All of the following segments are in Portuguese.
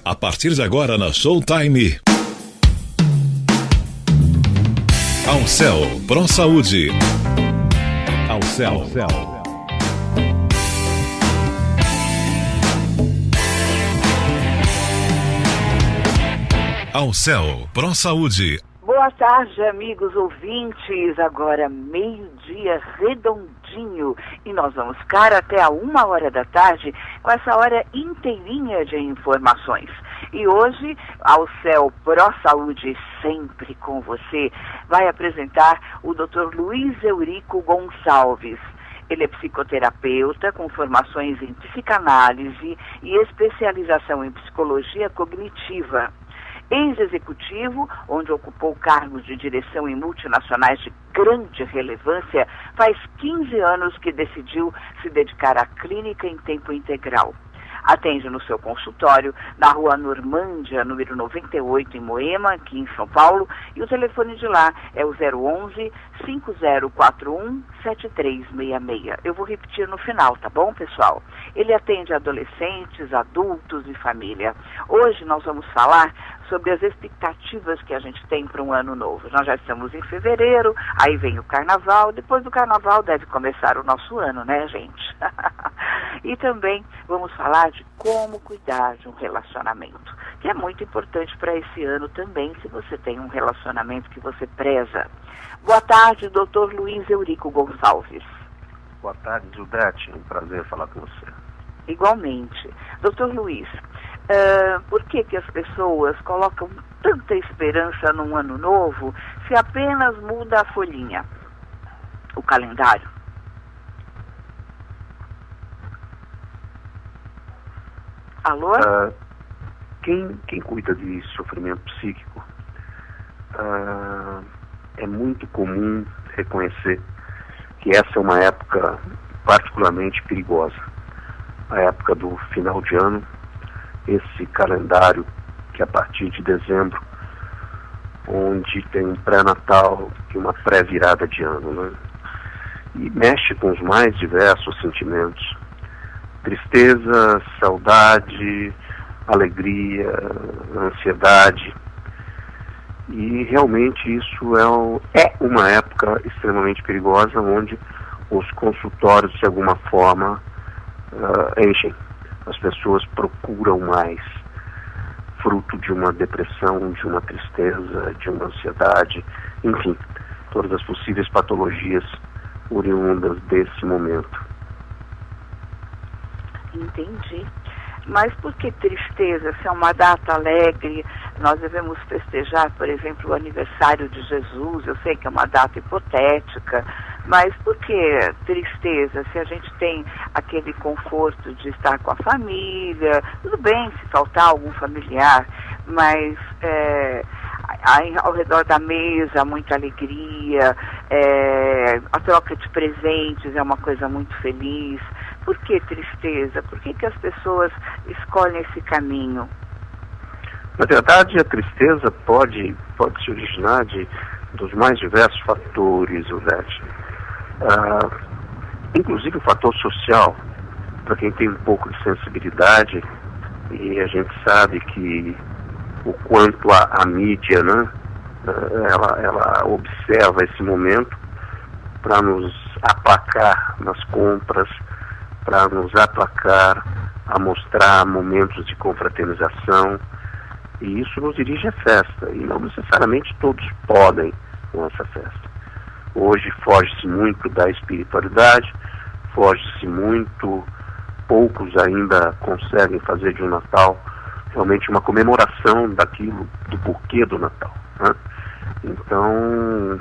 A partir de agora na Showtime. Ao Céu, Pro Saúde. Ao Céu. Ao Céu, Pro Saúde. Boa tarde, amigos ouvintes. Agora meio-dia redondinho e nós vamos ficar até a 1h da tarde com essa hora inteirinha de informações. E hoje, Ao Céu Pro Saúde, sempre com você, vai apresentar o Dr. Luiz Eurico Gonçalves. Ele é psicoterapeuta com formações em psicanálise e especialização em psicologia cognitiva. Ex-executivo, onde ocupou cargos de direção em multinacionais de grande relevância, faz 15 anos que decidiu se dedicar à clínica em tempo integral. Atende no seu consultório, na rua Normândia, número 98, em Moema, aqui em São Paulo, e o telefone de lá é o 011-5041-7366. Eu vou repetir no final, tá bom, pessoal? Ele atende adolescentes, adultos e família. Hoje nós vamos falar sobre as expectativas que a gente tem para um ano novo. Nós já estamos em fevereiro, aí vem o carnaval, depois do carnaval deve começar o nosso ano, né, gente? E também vamos falar de como cuidar de um relacionamento, que é muito importante para esse ano também, se você tem um relacionamento que você preza. Boa tarde, Dr. Luiz Eurico Gonçalves. Boa tarde, Gildete. É um prazer falar com você. Igualmente. Dr. Luiz, por que as pessoas colocam tanta esperança num ano novo se apenas muda a folhinha, o calendário? Alô? Quem cuida de sofrimento psíquico, é muito comum reconhecer que essa é uma época particularmente perigosa. A época do final de ano, esse calendário que a partir de dezembro, onde tem um pré-natal e uma pré-virada de ano, né? E mexe com os mais diversos sentimentos. Tristeza, saudade, alegria, ansiedade. E realmente isso é uma época extremamente perigosa, onde os consultórios, de alguma forma, enchem. As pessoas procuram mais, fruto de uma depressão, de uma tristeza, de uma ansiedade, enfim, todas as possíveis patologias oriundas desse momento. Entendi. Mas por que tristeza? Se é uma data alegre, nós devemos festejar, por exemplo, o aniversário de Jesus. Eu sei que é uma data hipotética, mas por que tristeza? Se a gente tem aquele conforto de estar com a família, tudo bem se faltar algum familiar, mas ao redor da mesa, muita alegria, a troca de presentes é uma coisa muito feliz. Por que tristeza? Por que as pessoas escolhem esse caminho? Na verdade, a tristeza pode se originar dos mais diversos fatores, Ivete. Inclusive o fator social, para quem tem um pouco de sensibilidade, e a gente sabe que o quanto a mídia, né, ela observa esse momento para nos aplacar nas compras, para nos aplacar a mostrar momentos de confraternização, e isso nos dirige à festa, e não necessariamente todos podem com essa festa. Hoje foge-se muito da espiritualidade, foge-se muito, poucos ainda conseguem fazer de um Natal realmente uma comemoração daquilo, do porquê do Natal, né? Então,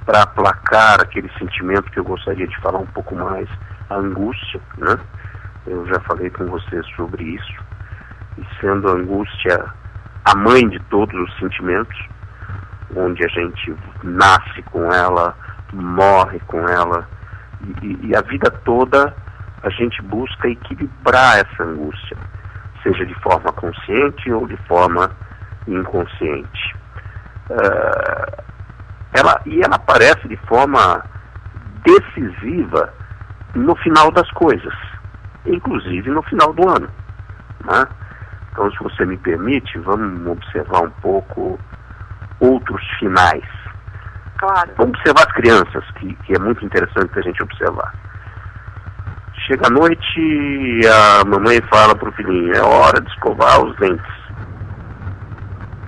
para aplacar aquele sentimento que eu gostaria de falar um pouco mais, a angústia, né? Eu já falei com você sobre isso, e sendo a angústia a mãe de todos os sentimentos, onde a gente nasce com ela, morre com ela, e a vida toda a gente busca equilibrar essa angústia, seja de forma consciente ou de forma inconsciente. Ela aparece de forma decisiva no final das coisas, inclusive no final do ano, né? Então, se você me permite, vamos observar um pouco outros finais. Claro. Vamos observar as crianças, que é muito interessante a gente observar. Chega a noite e a mamãe fala para o filhinho, é hora de escovar os dentes.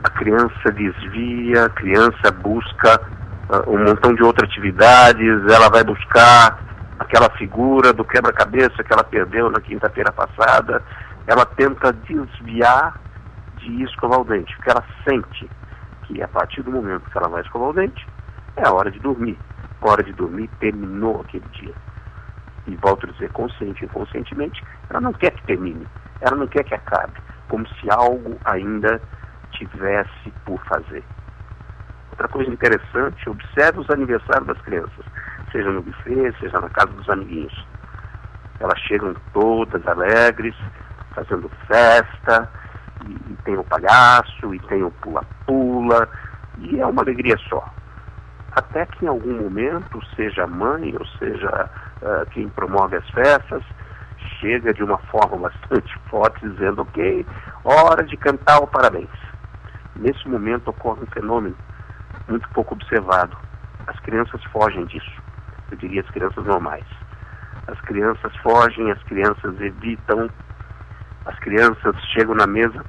A criança desvia, a criança busca um montão de outras atividades, ela vai buscar aquela figura do quebra-cabeça que ela perdeu na quinta-feira passada, ela tenta desviar de ir escovar o dente, porque ela sente que a partir do momento que ela vai escovar o dente, é a hora de dormir. A hora de dormir terminou aquele dia. E volto a dizer, consciente e inconscientemente, ela não quer que termine, ela não quer que acabe, como se algo ainda tivesse por fazer. Outra coisa interessante, observe os aniversários das crianças, seja no buffet, seja na casa dos amiguinhos. Elas chegam todas alegres, fazendo festa, e tem o palhaço, e tem o pula-pula, e é uma alegria só. Até que em algum momento, seja a mãe, ou seja quem promove as festas, chega de uma forma bastante forte, dizendo, ok, hora de cantar o parabéns. Nesse momento ocorre um fenômeno muito pouco observado. As crianças fogem disso. Eu diria as crianças normais. As crianças fogem, as crianças evitam, as crianças chegam na mesa,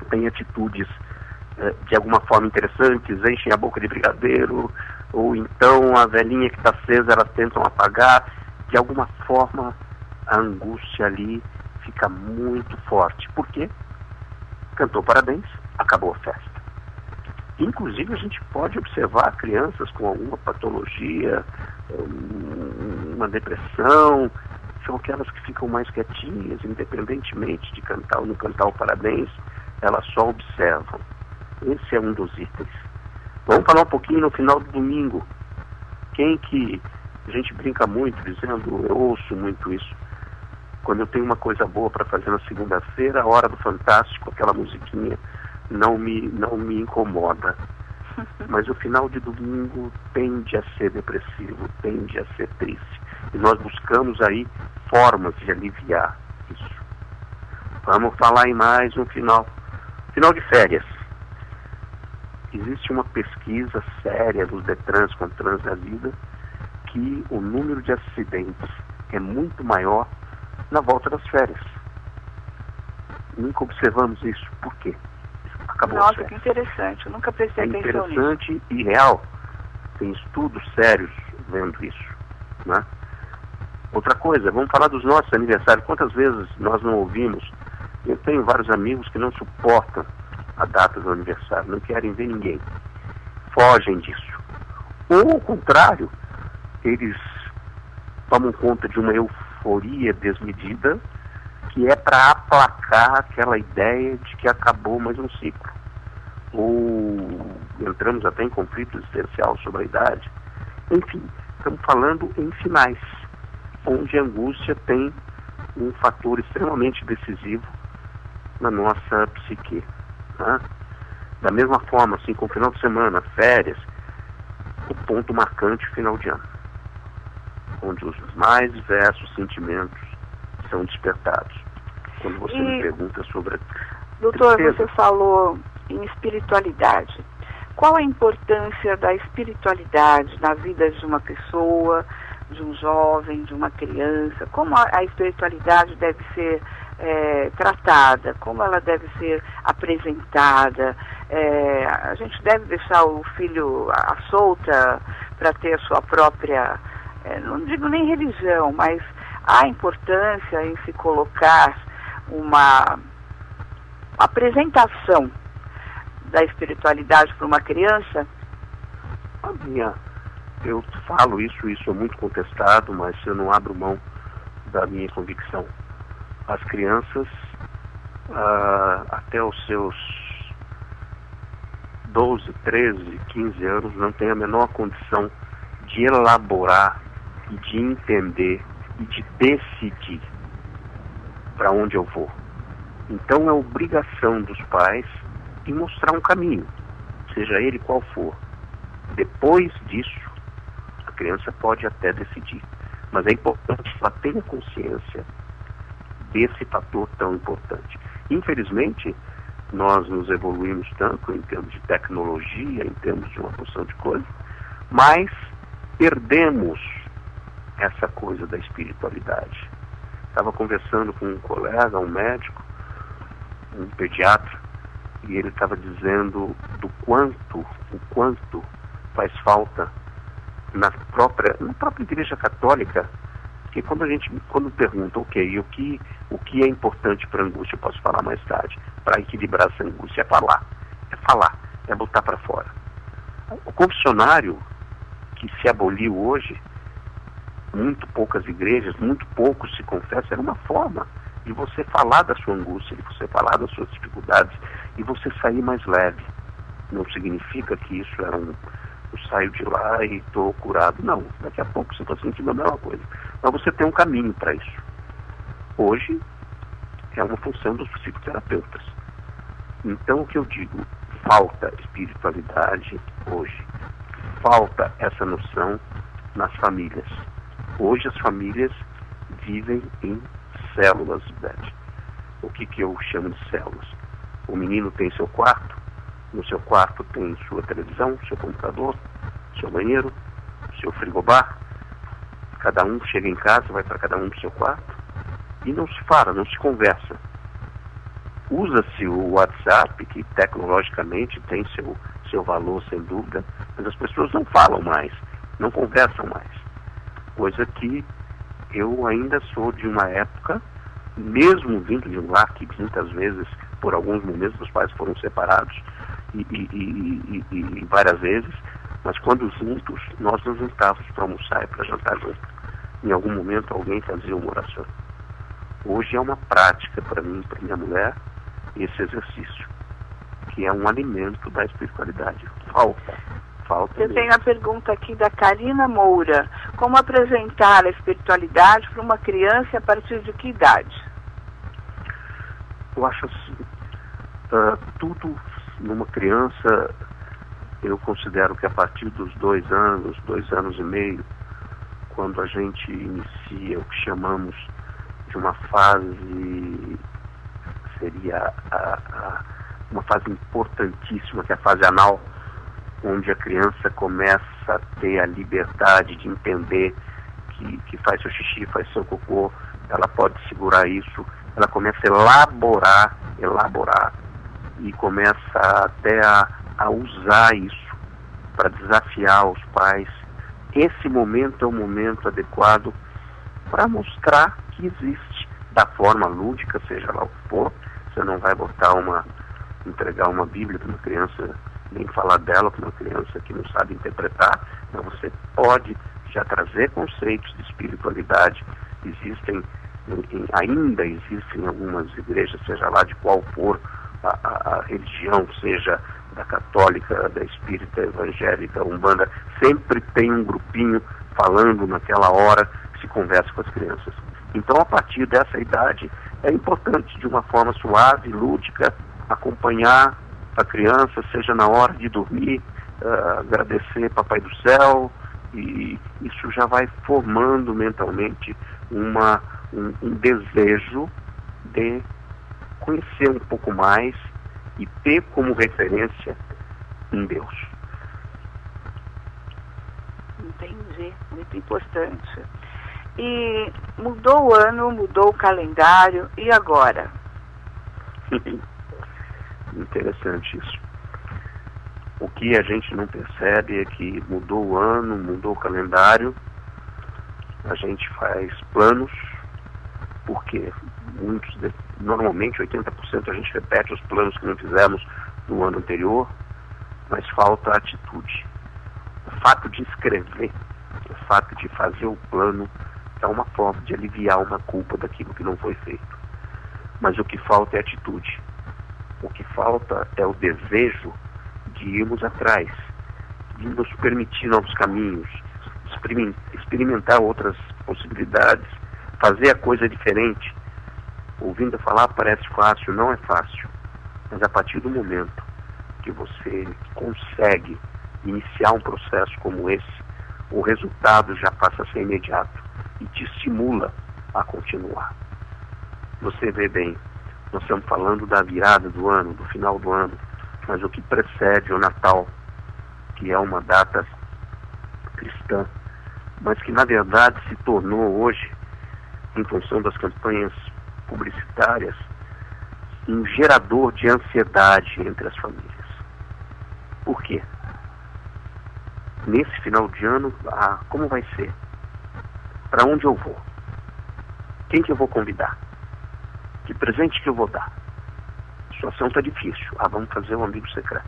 têm atitudes de alguma forma interessantes, enchem a boca de brigadeiro, ou então a velhinha que está acesa, elas tentam apagar. De alguma forma, a angústia ali fica muito forte. Por quê? Cantou parabéns, acabou a festa. Inclusive, a gente pode observar crianças com alguma patologia, uma depressão, são aquelas que ficam mais quietinhas, independentemente de cantar ou não cantar o parabéns, elas só observam. Esse é um dos itens. Vamos falar um pouquinho no final do domingo. Quem que a gente brinca muito, dizendo, eu ouço muito isso, quando eu tenho uma coisa boa para fazer na segunda-feira, a hora do Fantástico, aquela musiquinha, não me incomoda. Mas o final de domingo tende a ser depressivo, tende a ser triste. E nós buscamos aí formas de aliviar isso. Vamos falar em mais um final de férias. Existe uma pesquisa séria dos Detrans com Trans da Vida que o número de acidentes é muito maior na volta das férias. Nunca observamos isso. Por quê? Acabou. Nossa, que interessante. Eu nunca prestei atenção nisso. É interessante e real. Tem estudos sérios vendo isso, né? Outra coisa, vamos falar dos nossos aniversários. Quantas vezes nós não ouvimos? Eu tenho vários amigos que não suportam a data do aniversário, não querem ver ninguém. Fogem disso. Ou, ao contrário, eles tomam conta de uma euforia desmedida que é para aplacar aquela ideia de que acabou mais um ciclo. Ou entramos até em conflito existencial sobre a idade. Enfim, estamos falando em finais, onde a angústia tem um fator extremamente decisivo na nossa psique. Né? Da mesma forma, assim, com o final de semana, férias, o ponto marcante final de ano, onde os mais diversos sentimentos são despertados. Quando você me pergunta sobre a doutor, tristeza, você falou em espiritualidade. Qual a importância da espiritualidade na vida de uma pessoa, de um jovem, de uma criança? Como a espiritualidade deve ser tratada? Como ela deve ser apresentada? A gente deve deixar o filho à solta para ter a sua própria, não digo nem religião, mas há importância em se colocar uma apresentação da espiritualidade para uma criança? Eu falo isso é muito contestado, mas eu não abro mão da minha convicção. As crianças, até os seus 12, 13, 15 anos, não têm a menor condição de elaborar e de entender e de decidir para onde eu vou. Então é obrigação dos pais em mostrar um caminho, seja ele qual for. Depois disso, a criança pode até decidir, mas é importante que ela tenha consciência desse fator tão importante. Infelizmente, nós nos evoluímos tanto em termos de tecnologia, em termos de uma porção de coisas, mas perdemos essa coisa da espiritualidade. Estava conversando com um colega, um médico, um pediatra, e ele estava dizendo o quanto faz falta na própria Igreja Católica, que quando pergunta, ok, o que é importante para a angústia, eu posso falar mais tarde, para equilibrar essa angústia, é botar para fora. O confessionário que se aboliu hoje, muito poucas igrejas, muito poucos se confessam, era uma forma de você falar da sua angústia, de você falar das suas dificuldades e você sair mais leve. Não significa que isso era eu saio de lá e estou curado. Não, daqui a pouco você está sentindo a mesma coisa. Mas você tem um caminho para isso. Hoje é uma função dos psicoterapeutas. Então o que eu digo, falta espiritualidade hoje. Falta essa noção nas famílias. Hoje as famílias vivem em células, Beth. O que eu chamo de células? O menino tem seu quarto, no seu quarto tem sua televisão, seu computador, seu banheiro, seu frigobar. Cada um chega em casa, vai para cada um do seu quarto e não se fala, não se conversa. Usa-se o WhatsApp, que tecnologicamente tem seu valor, sem dúvida, mas as pessoas não falam mais, não conversam mais. Coisa que eu ainda sou de uma época, mesmo vindo de um lar que muitas vezes, por alguns momentos, os pais foram separados e várias vezes, mas quando juntos, nós nos juntávamos para almoçar e para jantar juntos. Em algum momento alguém fazia uma oração. Hoje é uma prática para mim e para minha mulher, esse exercício, que é um alimento da espiritualidade. Falta Eu mesmo. tenho a pergunta aqui da Karina Moura. Como apresentar a espiritualidade para uma criança a partir de que idade? Eu acho assim, tudo numa criança, eu considero que a partir dos 2 anos, 2 anos e meio, quando a gente inicia o que chamamos de uma fase, seria uma fase importantíssima, que é a fase anal, onde a criança começa a ter a liberdade de entender que faz seu xixi, faz seu cocô, ela pode segurar isso, ela começa a elaborar, e começa até a usar isso para desafiar os pais. Esse momento é o momento adequado para mostrar que existe, da forma lúdica, seja lá o que for. Você não vai entregar uma Bíblia para uma criança, nem falar dela para uma criança que não sabe interpretar, mas você pode já trazer conceitos de espiritualidade. Ainda existem algumas igrejas, seja lá de qual for a religião, seja da católica, da espírita, evangélica, umbanda, sempre tem um grupinho falando naquela hora que se conversa com as crianças. Então, a partir dessa idade, é importante, de uma forma suave, lúdica, acompanhar a criança, seja na hora de dormir, agradecer Papai do Céu, e isso já vai formando mentalmente um desejo de conhecer um pouco mais e ter como referência em Deus. Entendi, muito importante. E mudou o ano, mudou o calendário, e agora? Interessante isso. O que a gente não percebe é que mudou o ano, mudou o calendário, a gente faz planos, porque normalmente 80% a gente repete os planos que não fizemos no ano anterior, mas falta a atitude. O fato de escrever, o fato de fazer o plano é uma forma de aliviar uma culpa daquilo que não foi feito. Mas o que falta é atitude. O que falta é o desejo de irmos atrás, de nos permitir novos caminhos, experimentar outras possibilidades, fazer a coisa diferente. Ouvindo falar parece fácil, não é fácil. Mas a partir do momento que você consegue iniciar um processo como esse, o resultado já passa a ser imediato e te estimula a continuar. Você vê bem, Nós estamos falando da virada do ano, do final do ano, mas o que precede o Natal, que é uma data cristã, mas que na verdade se tornou hoje, em função das campanhas publicitárias, um gerador de ansiedade entre as famílias. Por quê? Nesse final de ano, como vai ser? Para onde eu vou? Quem que eu vou convidar? Que presente que eu vou dar? A situação está difícil. Vamos fazer um amigo secreto.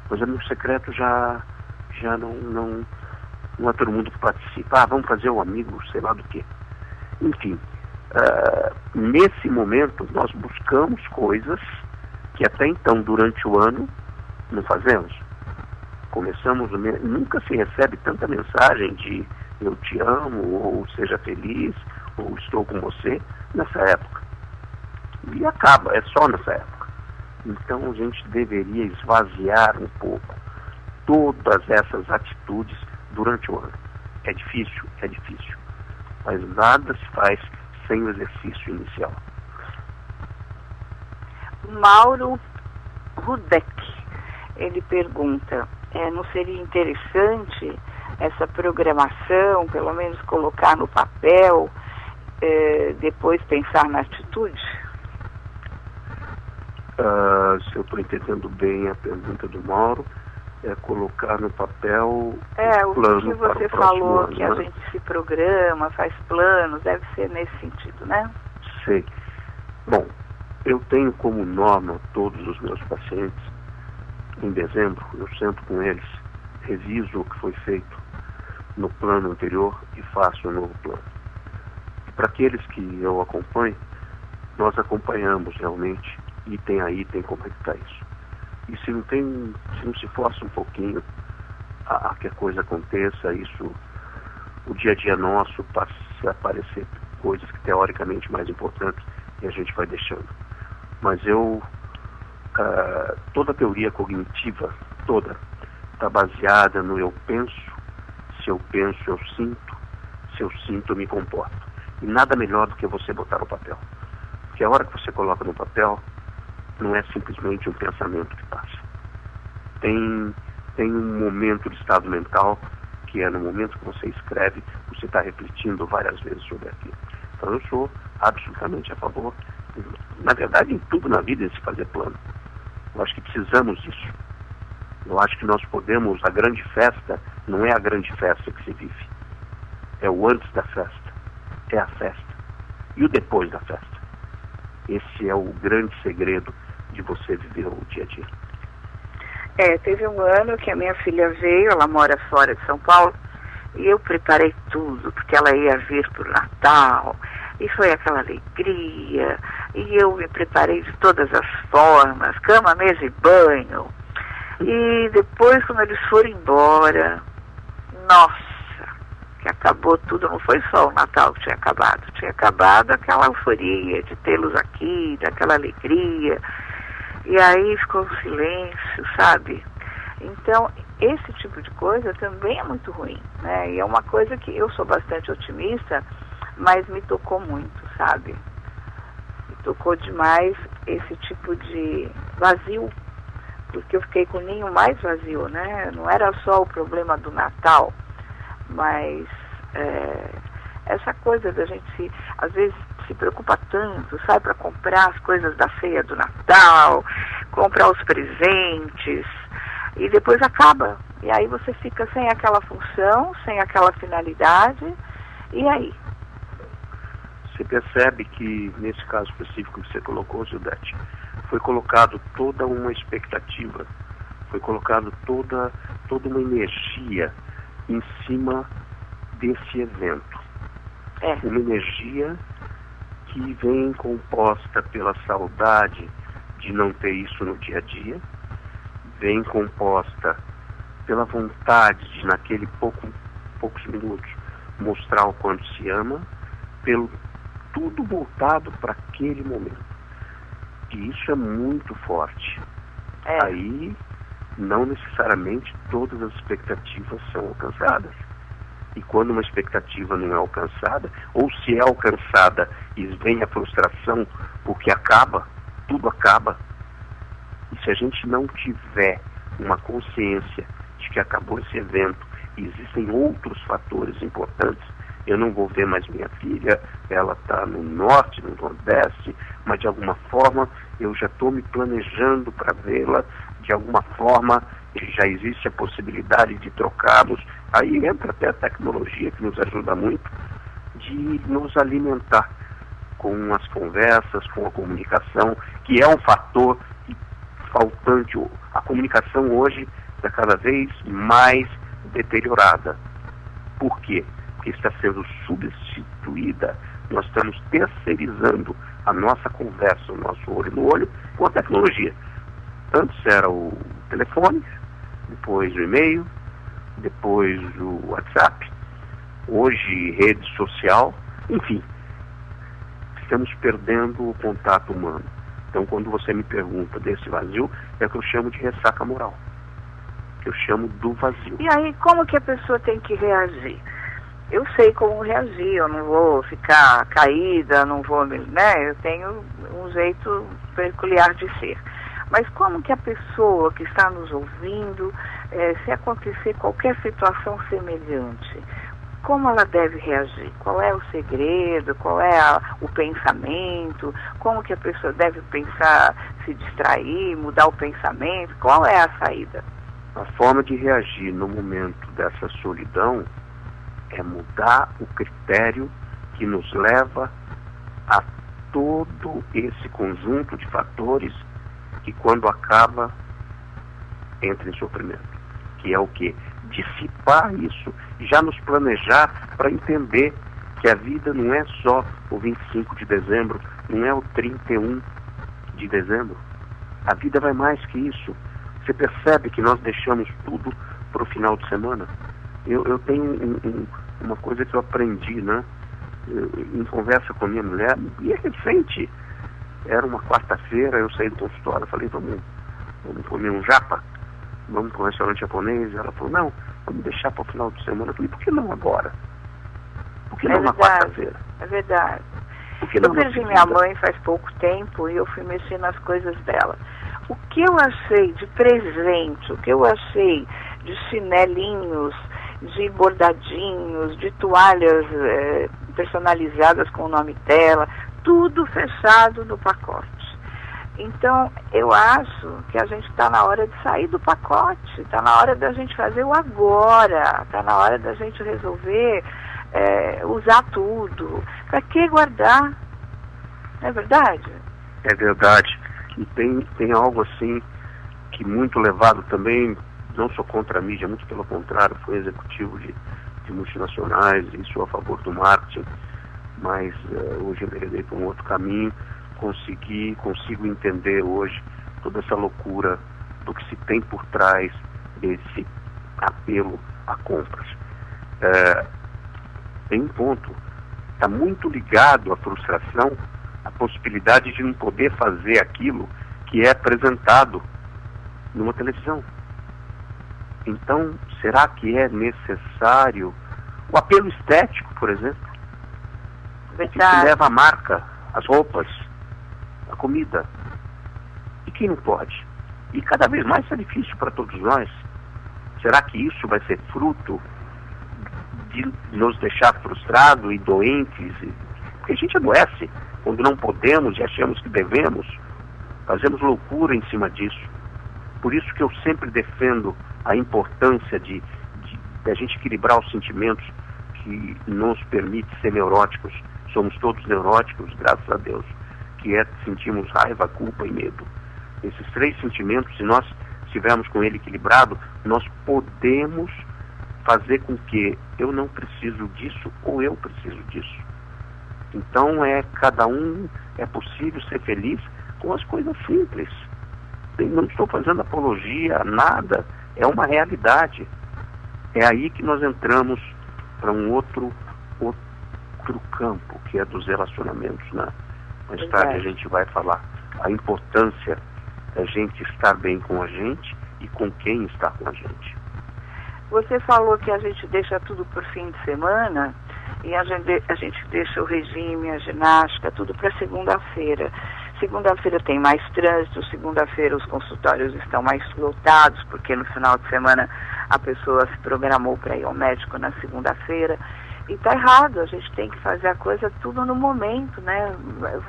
Mas amigo secreto já não é todo mundo que participa. Vamos fazer um amigo, sei lá do quê. Enfim, nesse momento nós buscamos coisas que até então, durante o ano, não fazemos. Começamos, nunca se recebe tanta mensagem de eu te amo, ou seja feliz, ou estou com você, nessa época. E acaba, é só nessa época. Então a gente deveria esvaziar um pouco todas essas atitudes durante o ano. É difícil, mas nada se faz sem o exercício inicial. Mauro Rudek, ele pergunta, não seria interessante essa programação, pelo menos colocar no papel, depois pensar na atitude? Se eu estou entendendo bem a pergunta do Mauro, é colocar no papel o plano que para você o próximo falou, ano, que a gente se programa, faz planos, deve ser nesse sentido, né? Sei. Bom, eu tenho como norma todos os meus pacientes, em dezembro, eu sento com eles, reviso o que foi feito no plano anterior e faço um novo plano. E para aqueles que eu acompanho, nós acompanhamos realmente item a item como é que está isso. E se não se força um pouquinho a que a coisa aconteça, isso, o dia a dia nosso passa a aparecer coisas que teoricamente mais importantes e a gente vai deixando. Mas toda a teoria cognitiva, toda, está baseada no eu penso, se eu penso eu sinto, se eu sinto eu me comporto. E nada melhor do que você botar no papel. Porque a hora que você coloca no papel, não é simplesmente um pensamento que passa. Tem um momento de estado mental, que é no momento que você escreve, você está refletindo várias vezes sobre aquilo. Então eu sou absolutamente a favor, na verdade em tudo na vida, de se fazer plano. Eu acho que precisamos disso. Eu acho que nós podemos, a grande festa, não é a grande festa que se vive. É o antes da festa, é a festa. E o depois da festa. Esse é o grande segredo de você viver o dia a dia. Teve um ano que a minha filha veio, ela mora fora de São Paulo, e eu preparei tudo, porque ela ia vir para o Natal, e foi aquela alegria, e eu me preparei de todas as formas, cama, mesa e banho. E depois, quando eles foram embora, nossa, que acabou tudo, não foi só o Natal que tinha acabado aquela euforia de tê-los aqui, daquela alegria, e aí ficou um silêncio, sabe? Então, esse tipo de coisa também é muito ruim, né? E é uma coisa que eu sou bastante otimista, mas me tocou muito, sabe? Me tocou demais esse tipo de vazio, porque eu fiquei com o ninho mais vazio, né? Não era só o problema do Natal, mas essa coisa da gente às vezes se preocupa tanto, sai para comprar as coisas da ceia do Natal, comprar os presentes, e depois acaba. E aí você fica sem aquela função, sem aquela finalidade, e aí? Você percebe que, nesse caso específico que você colocou, Gildete, foi colocado toda uma expectativa, foi colocado toda uma energia em cima desse evento. Uma energia que vem composta pela saudade de não ter isso no dia a dia, vem composta pela vontade de, naquele poucos minutos, mostrar o quanto se ama, pelo tudo voltado para aquele momento. E isso é muito forte. Aí, não necessariamente todas as expectativas são alcançadas. E quando uma expectativa não é alcançada, ou se é alcançada e vem a frustração, porque acaba, tudo acaba. E se a gente não tiver uma consciência de que acabou esse evento e existem outros fatores importantes, eu não vou ver mais minha filha, ela está no norte, no nordeste, mas de alguma forma eu já estou me planejando para vê-la, de alguma forma já existe a possibilidade de trocarmos, aí entra até a tecnologia que nos ajuda muito, de nos alimentar com as conversas, com a comunicação, que é um fator faltante. A comunicação hoje está cada vez mais deteriorada. Por quê? Porque está sendo substituída, nós estamos terceirizando a nossa conversa, o nosso olho no olho, com a tecnologia. Antes era o telefone, depois o e-mail, depois o WhatsApp, hoje rede social, enfim, estamos perdendo o contato humano. Então, quando você me pergunta desse vazio, é o que eu chamo de ressaca moral, que eu chamo do vazio. E aí, como que a pessoa tem que reagir? Eu sei como reagir, eu não vou ficar caída, não vou, né? Eu tenho um jeito peculiar de ser. Mas como que a pessoa que está nos ouvindo, se acontecer qualquer situação semelhante, como ela deve reagir? Qual é o segredo? Qual é o pensamento? Como que a pessoa deve pensar, se distrair, mudar o pensamento? Qual é a saída? A forma de reagir no momento dessa solidão é mudar o critério que nos leva a todo esse conjunto de fatores que, quando acaba, entra em sofrimento. Que é o quê? Dissipar isso, já nos planejar para entender que a vida não é só o 25 de dezembro, não é o 31 de dezembro. A vida vai mais que isso. Você percebe que nós deixamos tudo para o final de semana? Eu tenho uma coisa que eu aprendi, né? Em conversa com a minha mulher, e é recente. Era uma quarta-feira, eu saí do consultório, falei, vamos comer um japa? Vamos para um restaurante japonês? Ela falou, não, vamos deixar para o final de semana. Eu falei, por que não agora? Por que não na quarta-feira? É verdade. Eu perdi minha mãe faz pouco tempo e eu fui mexer nas coisas dela. O que eu achei de presente, o que eu achei de chinelinhos, de bordadinhos, de toalhas personalizadas com o nome dela, tudo fechado no pacote. Então, eu acho que a gente está na hora de sair do pacote, está na hora da gente fazer o agora, está na hora da gente resolver usar tudo. Para que guardar? Não é verdade? É verdade. E tem algo assim que muito levado também, não sou contra a mídia, muito pelo contrário, fui executivo de multinacionais e sou a favor do marketing, mas hoje eu me herdei por um outro caminho, consigo entender hoje toda essa loucura do que se tem por trás desse apelo a compras. Tem um ponto, está muito ligado à frustração, a possibilidade de não poder fazer aquilo que é apresentado numa televisão. Então, será que é necessário o apelo estético, por exemplo? Que leva a marca, as roupas, a comida. E quem não pode? E cada vez mais é difícil para todos nós. Será que isso vai ser fruto de nos deixar frustrados e doentes? Porque a gente adoece quando não podemos e achamos que devemos. Fazemos loucura em cima disso. Por isso que eu sempre defendo a importância de a gente equilibrar os sentimentos que nos permite ser neuróticos. Somos todos neuróticos, graças a Deus, que sentimos raiva, culpa e medo. Esses três sentimentos, se nós estivermos com ele equilibrado, nós podemos fazer com que eu não preciso disso ou eu preciso disso. Então cada um é possível ser feliz com as coisas simples. Não estou fazendo apologia a nada, é uma realidade. É aí que nós entramos para um outro campo, que é dos relacionamentos, né? Mais tarde a gente vai falar a importância da gente estar bem com a gente e com quem está com a gente. Você falou que a gente deixa tudo por fim de semana e a gente deixa o regime, a ginástica, tudo para segunda-feira. Segunda-feira tem mais trânsito, segunda-feira os consultórios estão mais lotados, porque no final de semana a pessoa se programou para ir ao médico na segunda-feira. E está errado, a gente tem que fazer a coisa tudo no momento, né?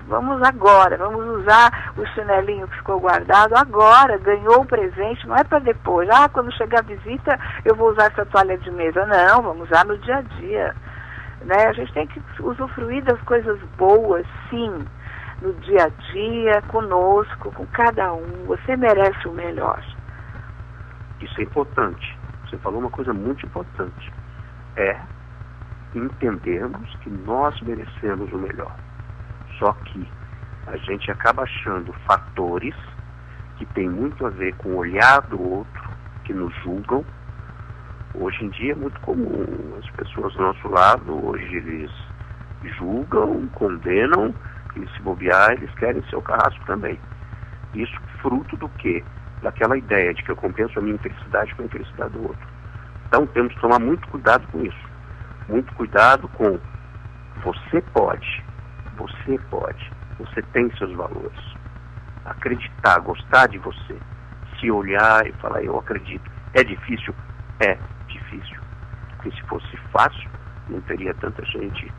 Vamos agora, vamos usar o chinelinho que ficou guardado agora, ganhou o presente, não é para depois. Quando chegar a visita eu vou usar essa toalha de mesa. Não, vamos usar no dia a dia. Né? A gente tem que usufruir das coisas boas, sim, no dia a dia, conosco, com cada um. Você merece o melhor. Isso é importante. Você falou uma coisa muito importante. Entendermos que nós merecemos o melhor. Só que a gente acaba achando fatores que tem muito a ver com o olhar do outro, que nos julgam. Hoje em dia é muito comum, as pessoas do nosso lado, hoje eles julgam, condenam, e se bobear, eles querem seu carrasco também. Isso fruto do quê? Daquela ideia de que eu compenso a minha infelicidade com a infelicidade do outro. Então temos que tomar muito cuidado com isso. Muito cuidado com você pode, você tem seus valores. Acreditar, gostar de você, se olhar e falar, eu acredito. É difícil? É difícil. Porque se fosse fácil, não teria tanta gente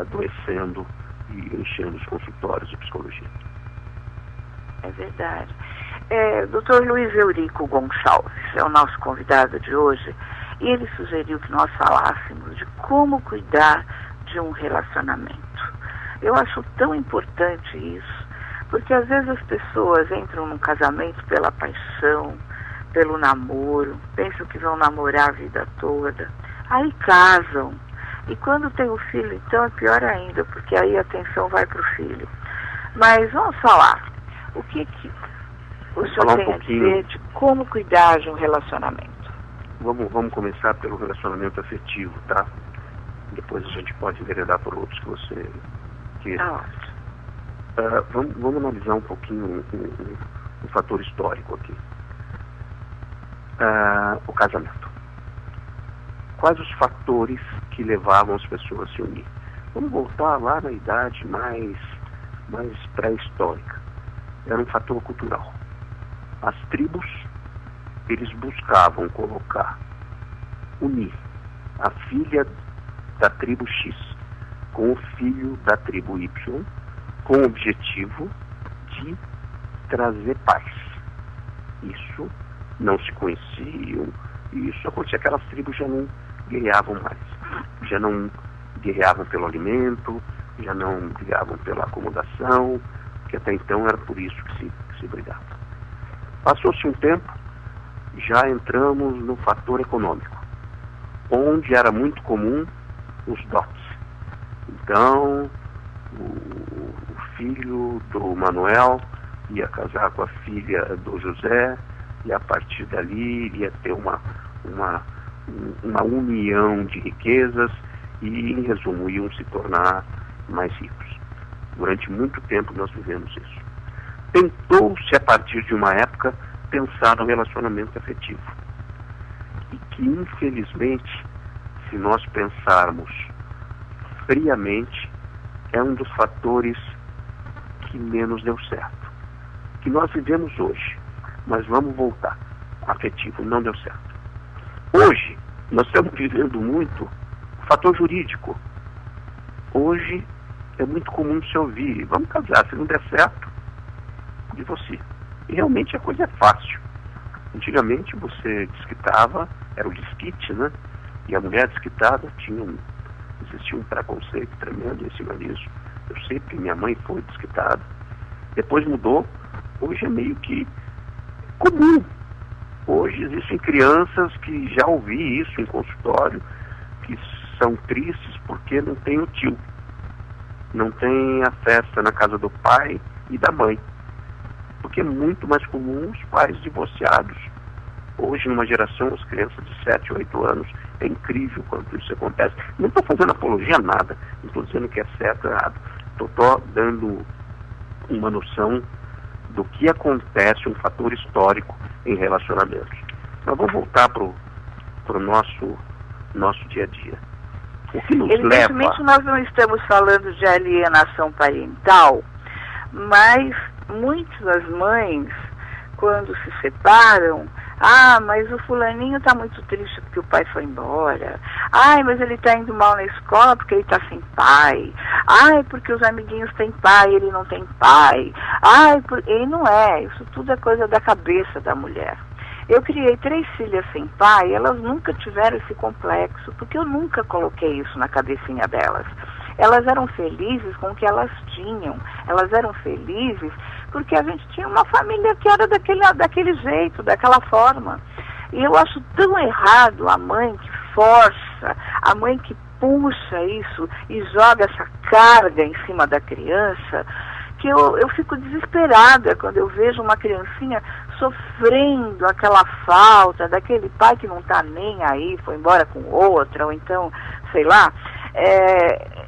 adoecendo e enchendo os consultórios de psicologia. É verdade. Dr. Luiz Eurico Gonçalves é o nosso convidado de hoje. E ele sugeriu que nós falássemos de como cuidar de um relacionamento. Eu acho tão importante isso, porque às vezes as pessoas entram num casamento pela paixão, pelo namoro, pensam que vão namorar a vida toda, aí casam. E quando tem o filho, então é pior ainda, porque aí a atenção vai para o filho. Mas vamos falar, o que o senhor tem a dizer de como cuidar de um relacionamento? Vamos começar pelo relacionamento afetivo, tá? Depois a gente pode enveredar por outros que você queira. Vamos analisar um pouquinho um fator histórico aqui. O casamento. Quais os fatores que levavam as pessoas a se unir? Vamos voltar lá na idade mais pré-histórica. Era um fator cultural. As tribos, eles buscavam unir a filha da tribo X com o filho da tribo Y, com o objetivo de trazer paz. Isso não se conheciam, e isso acontecia, aquelas tribos já não guerreavam mais, já não guerreavam pelo alimento, já não guerreavam pela acomodação, que até então era por isso que se brigava. Passou-se um tempo, já entramos no fator econômico, onde era muito comum os dotes. Então, o filho do Manuel ia casar com a filha do José, e a partir dali ia ter uma união de riquezas e, em resumo, iam se tornar mais ricos. Durante muito tempo nós vivemos isso. Tentou-se, a partir de uma época, pensar no relacionamento afetivo. E que, infelizmente, se nós pensarmos friamente, é um dos fatores que menos deu certo. Que nós vivemos hoje, mas vamos voltar. Afetivo não deu certo. Hoje, nós estamos vivendo muito o fator jurídico. Hoje é muito comum se ouvir, vamos casar, se não der certo, divórcio. E realmente a coisa é fácil. Antigamente você desquitava, era o desquite, né? E a mulher desquitada existia um preconceito tremendo em cima disso. Eu sei porque minha mãe foi desquitada. Depois mudou, hoje é meio que comum. Hoje existem crianças que já ouvi isso em consultório, que são tristes porque não tem o tio. Não tem a festa na casa do pai e da mãe. Porque é muito mais comum os pais divorciados. Hoje, numa geração, as crianças de 7, 8 anos, é incrível quanto isso acontece. Não estou fazendo apologia a nada, não estou dizendo que é certo ou errado. Estou dando uma noção do que acontece, um fator histórico em relacionamentos. Mas vamos voltar para para o nosso dia a dia. O que nos Evidentemente leva... nós não estamos falando de alienação parental, mas muitas mães, quando se separam, mas o fulaninho está muito triste porque o pai foi embora. Mas ele está indo mal na escola porque ele está sem pai. Porque os amiguinhos têm pai e ele não tem pai. E não é. Isso tudo é coisa da cabeça da mulher. Eu criei 3 filhas sem pai, elas nunca tiveram esse complexo, porque eu nunca coloquei isso na cabecinha delas. Elas eram felizes com o que elas tinham. Elas eram felizes porque a gente tinha uma família que era daquele jeito, daquela forma. E eu acho tão errado a mãe que força, a mãe que puxa isso e joga essa carga em cima da criança, que eu fico desesperada quando eu vejo uma criancinha sofrendo aquela falta daquele pai que não está nem aí, foi embora com outra, ou então, sei lá.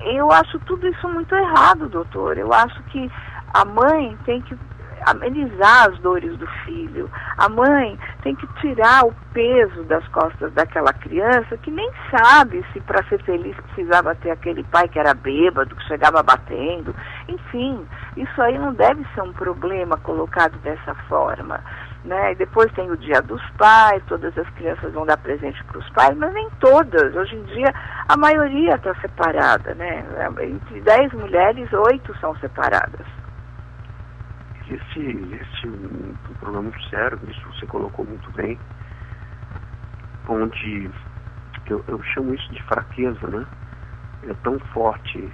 Eu acho tudo isso muito errado, doutor. Eu acho que a mãe tem que amenizar as dores do filho. A mãe tem que tirar o peso das costas daquela criança que nem sabe se para ser feliz precisava ter aquele pai que era bêbado, que chegava batendo. Enfim, isso aí não deve ser um problema colocado dessa forma, né? E depois tem o Dia dos Pais, todas as crianças vão dar presente para os pais, mas nem todas. Hoje em dia a maioria está separada, né? Entre 10 mulheres, 8 são separadas. Existe um problema muito sério, isso você colocou muito bem, onde eu chamo isso de fraqueza, né? É tão forte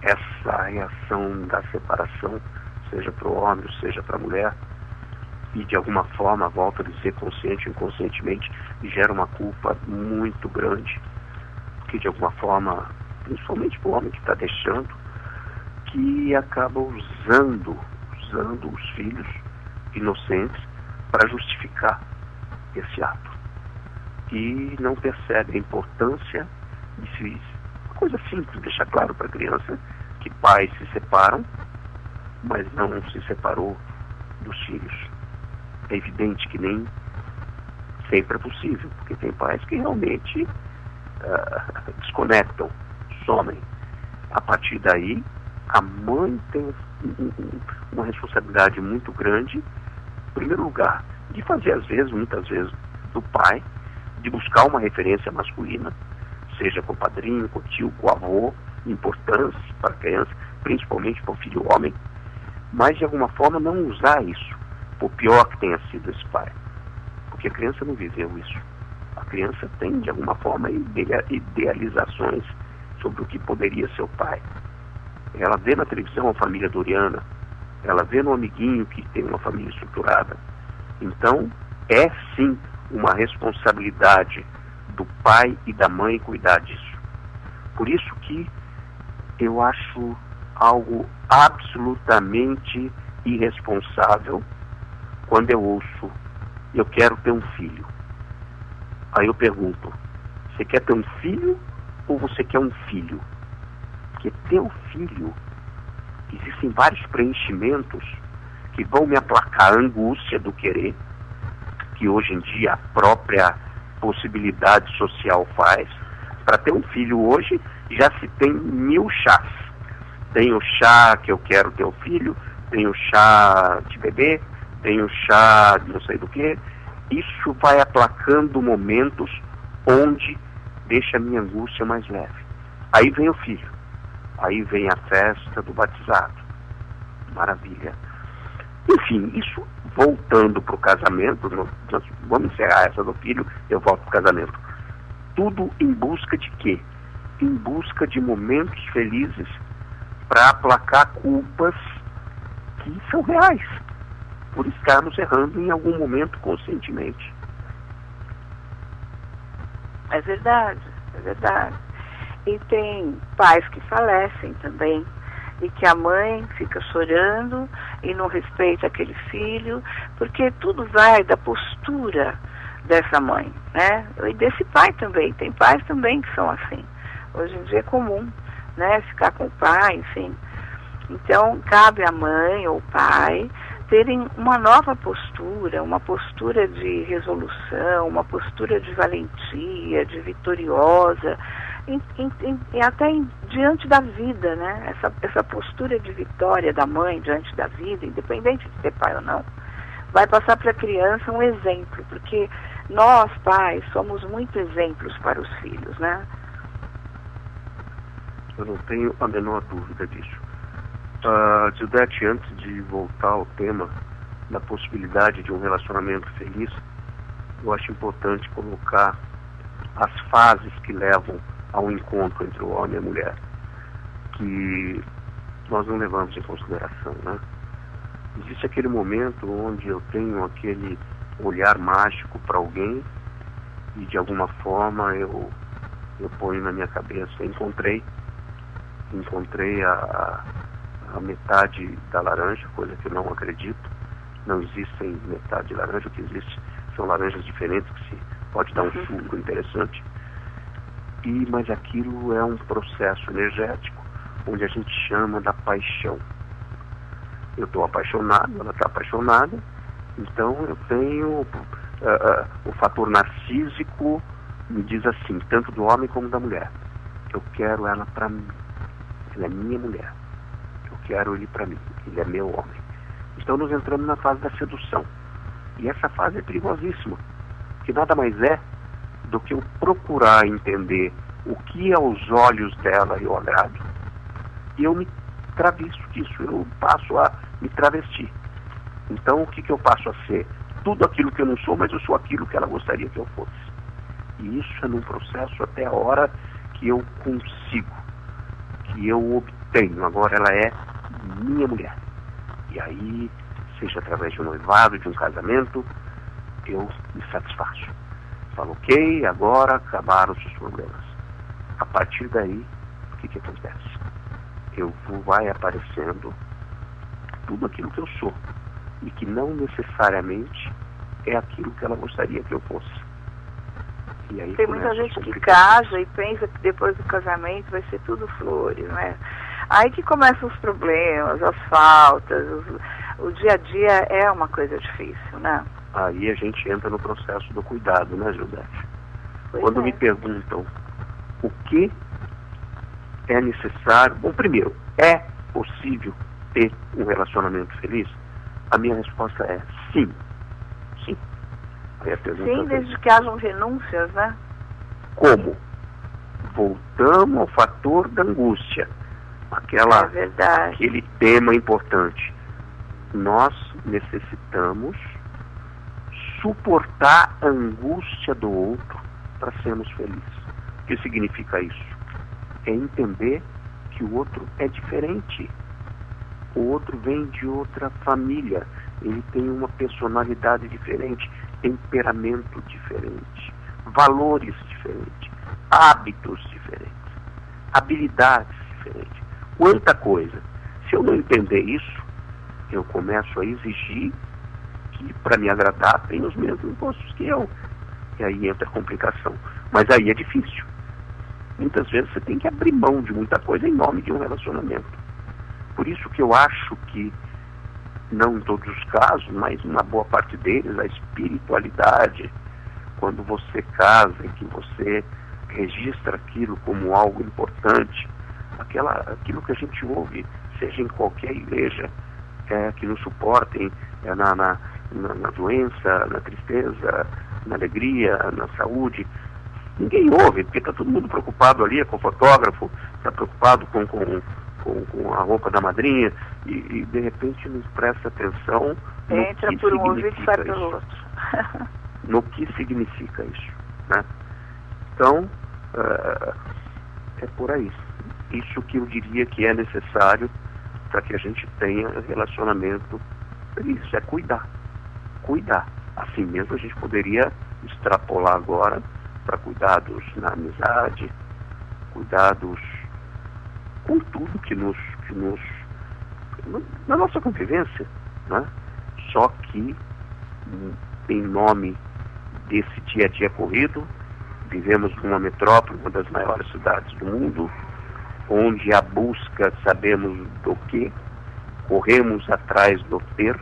essa reação da separação, seja para o homem, seja para a mulher, e de alguma forma, volto a dizer, consciente ou inconscientemente, gera uma culpa muito grande, que de alguma forma, principalmente para o homem que está deixando, que acaba usando os filhos inocentes para justificar esse ato. E não percebe a importância de uma coisa simples, deixar claro para a criança que pais se separam, mas não se separou dos filhos. É evidente que nem sempre é possível, porque tem pais que realmente desconectam, somem. A partir daí, a mãe tem uma responsabilidade muito grande, em primeiro lugar, de fazer muitas vezes, do pai, de buscar uma referência masculina, seja com o padrinho, com o tio, com o avô, importantes para a criança, principalmente para o filho homem, mas de alguma forma não usar isso, por pior que tenha sido esse pai, porque a criança não viveu isso. A criança tem, de alguma forma, idealizações sobre o que poderia ser o pai. Ela vê na televisão a família Doriana, ela vê no amiguinho que tem uma família estruturada. Então, é sim uma responsabilidade do pai e da mãe cuidar disso. Por isso que eu acho algo absolutamente irresponsável quando eu ouço, eu quero ter um filho. Aí eu pergunto, você quer ter um filho ou você quer um filho? Porque ter um filho, existem vários preenchimentos que vão me aplacar a angústia do querer, que hoje em dia a própria possibilidade social faz. Para ter um filho hoje, já se tem 1000 chás. Tem o chá que eu quero ter um filho, tem o chá de bebê, tem o chá de não sei do que. Isso vai aplacando momentos onde deixa a minha angústia mais leve. Aí vem o filho. Aí vem a festa do batizado. Maravilha. Enfim, isso voltando para o casamento, nós vamos encerrar essa do filho, eu volto para o casamento. Tudo em busca de quê? Em busca de momentos felizes para aplacar culpas que são reais, por estarmos errando em algum momento conscientemente. É verdade, é verdade. E tem pais que falecem também, e que a mãe fica chorando e não respeita aquele filho, porque tudo vai da postura dessa mãe, né? E desse pai também. Tem pais também que são assim. Hoje em dia é comum, né? Ficar com o pai, enfim. Então, cabe à mãe ou o pai terem uma nova postura, uma postura de resolução, uma postura de valentia, de vitoriosa, diante da vida, né? Essa postura de vitória da mãe diante da vida, independente de ter pai ou não, vai passar para a criança um exemplo, porque nós, pais, somos muito exemplos para os filhos, né? Eu não tenho a menor dúvida disso. Gildete, antes de voltar ao tema da possibilidade de um relacionamento feliz, eu acho importante colocar as fases que levam ao encontro entre o homem e a mulher, que nós não levamos em consideração, né? Existe aquele momento onde eu tenho aquele olhar mágico para alguém e de alguma forma eu ponho na minha cabeça, encontrei a metade da laranja, coisa que eu não acredito. Não existem metade de laranja, o que existe são laranjas diferentes que se pode dar um suco interessante. Mas aquilo é um processo energético onde a gente chama da paixão. Eu estou apaixonado, ela está apaixonada, então eu tenho o fator narcísico me diz assim, tanto do homem como da mulher. Eu quero ela para mim. Ela é minha mulher. Eu quero ele para mim. Ele é meu homem. Então nós entramos na fase da sedução. E essa fase é perigosíssima. Porque nada mais é do que eu procurar entender o que aos olhos dela eu agrado. E eu me travisto disso. Eu passo a me travestir. Então o que eu passo a ser? Tudo aquilo que eu não sou, mas eu sou aquilo que ela gostaria que eu fosse. E isso é num processo até a hora que eu consigo, que eu obtenho. Agora ela é minha mulher. E aí, seja através de um noivado, de um casamento, eu me satisfaço. Falo, ok, agora acabaram-se os problemas. A partir daí, o que acontece? Vai aparecendo tudo aquilo que eu sou. E que não necessariamente é aquilo que ela gostaria que eu fosse. E aí tem muita gente que casa e pensa que depois do casamento vai ser tudo flores, né? Aí que começam os problemas, as faltas, o dia a dia é uma coisa difícil, né? Aí a gente entra no processo do cuidado, né, Gildete? Quando me perguntam o que é necessário... Bom, primeiro, é possível ter um relacionamento feliz? A minha resposta é sim. Sim. Sim, desde que hajam renúncias, né? Como? Voltamos ao fator da angústia. Aquele tema importante. Nós necessitamos suportar a angústia do outro para sermos felizes. O que significa isso? É entender que o outro é diferente. O outro vem de outra família. Ele tem uma personalidade diferente, temperamento diferente, valores diferentes, hábitos diferentes, habilidades diferentes. Quanta coisa. Se eu não entender isso, eu começo a exigir que, para me agradar, tenha os mesmos gostos que eu. E aí entra a complicação. Mas aí é difícil. Muitas vezes você tem que abrir mão de muita coisa em nome de um relacionamento. Por isso que eu acho que, não em todos os casos, mas uma boa parte deles, a espiritualidade, quando você casa e que você registra aquilo como algo importante, aquilo que a gente ouve, seja em qualquer igreja, que nos suportem na doença, na tristeza, na alegria, na saúde. Ninguém ouve, porque está todo mundo preocupado ali, com o fotógrafo, está preocupado com a roupa da madrinha, e de repente não presta atenção entra por um ouvido e sai pelo outro. No que significa isso, né? Então, é por aí. Isso que eu diria que é necessário para que a gente tenha relacionamento feliz, é cuidar. Cuidar. Assim mesmo a gente poderia extrapolar agora para cuidados na amizade, cuidados com tudo que nos na nossa convivência, né? Só que em nome desse dia a dia corrido, vivemos numa metrópole, uma das maiores cidades do mundo, onde a busca sabemos do que, corremos atrás do ter,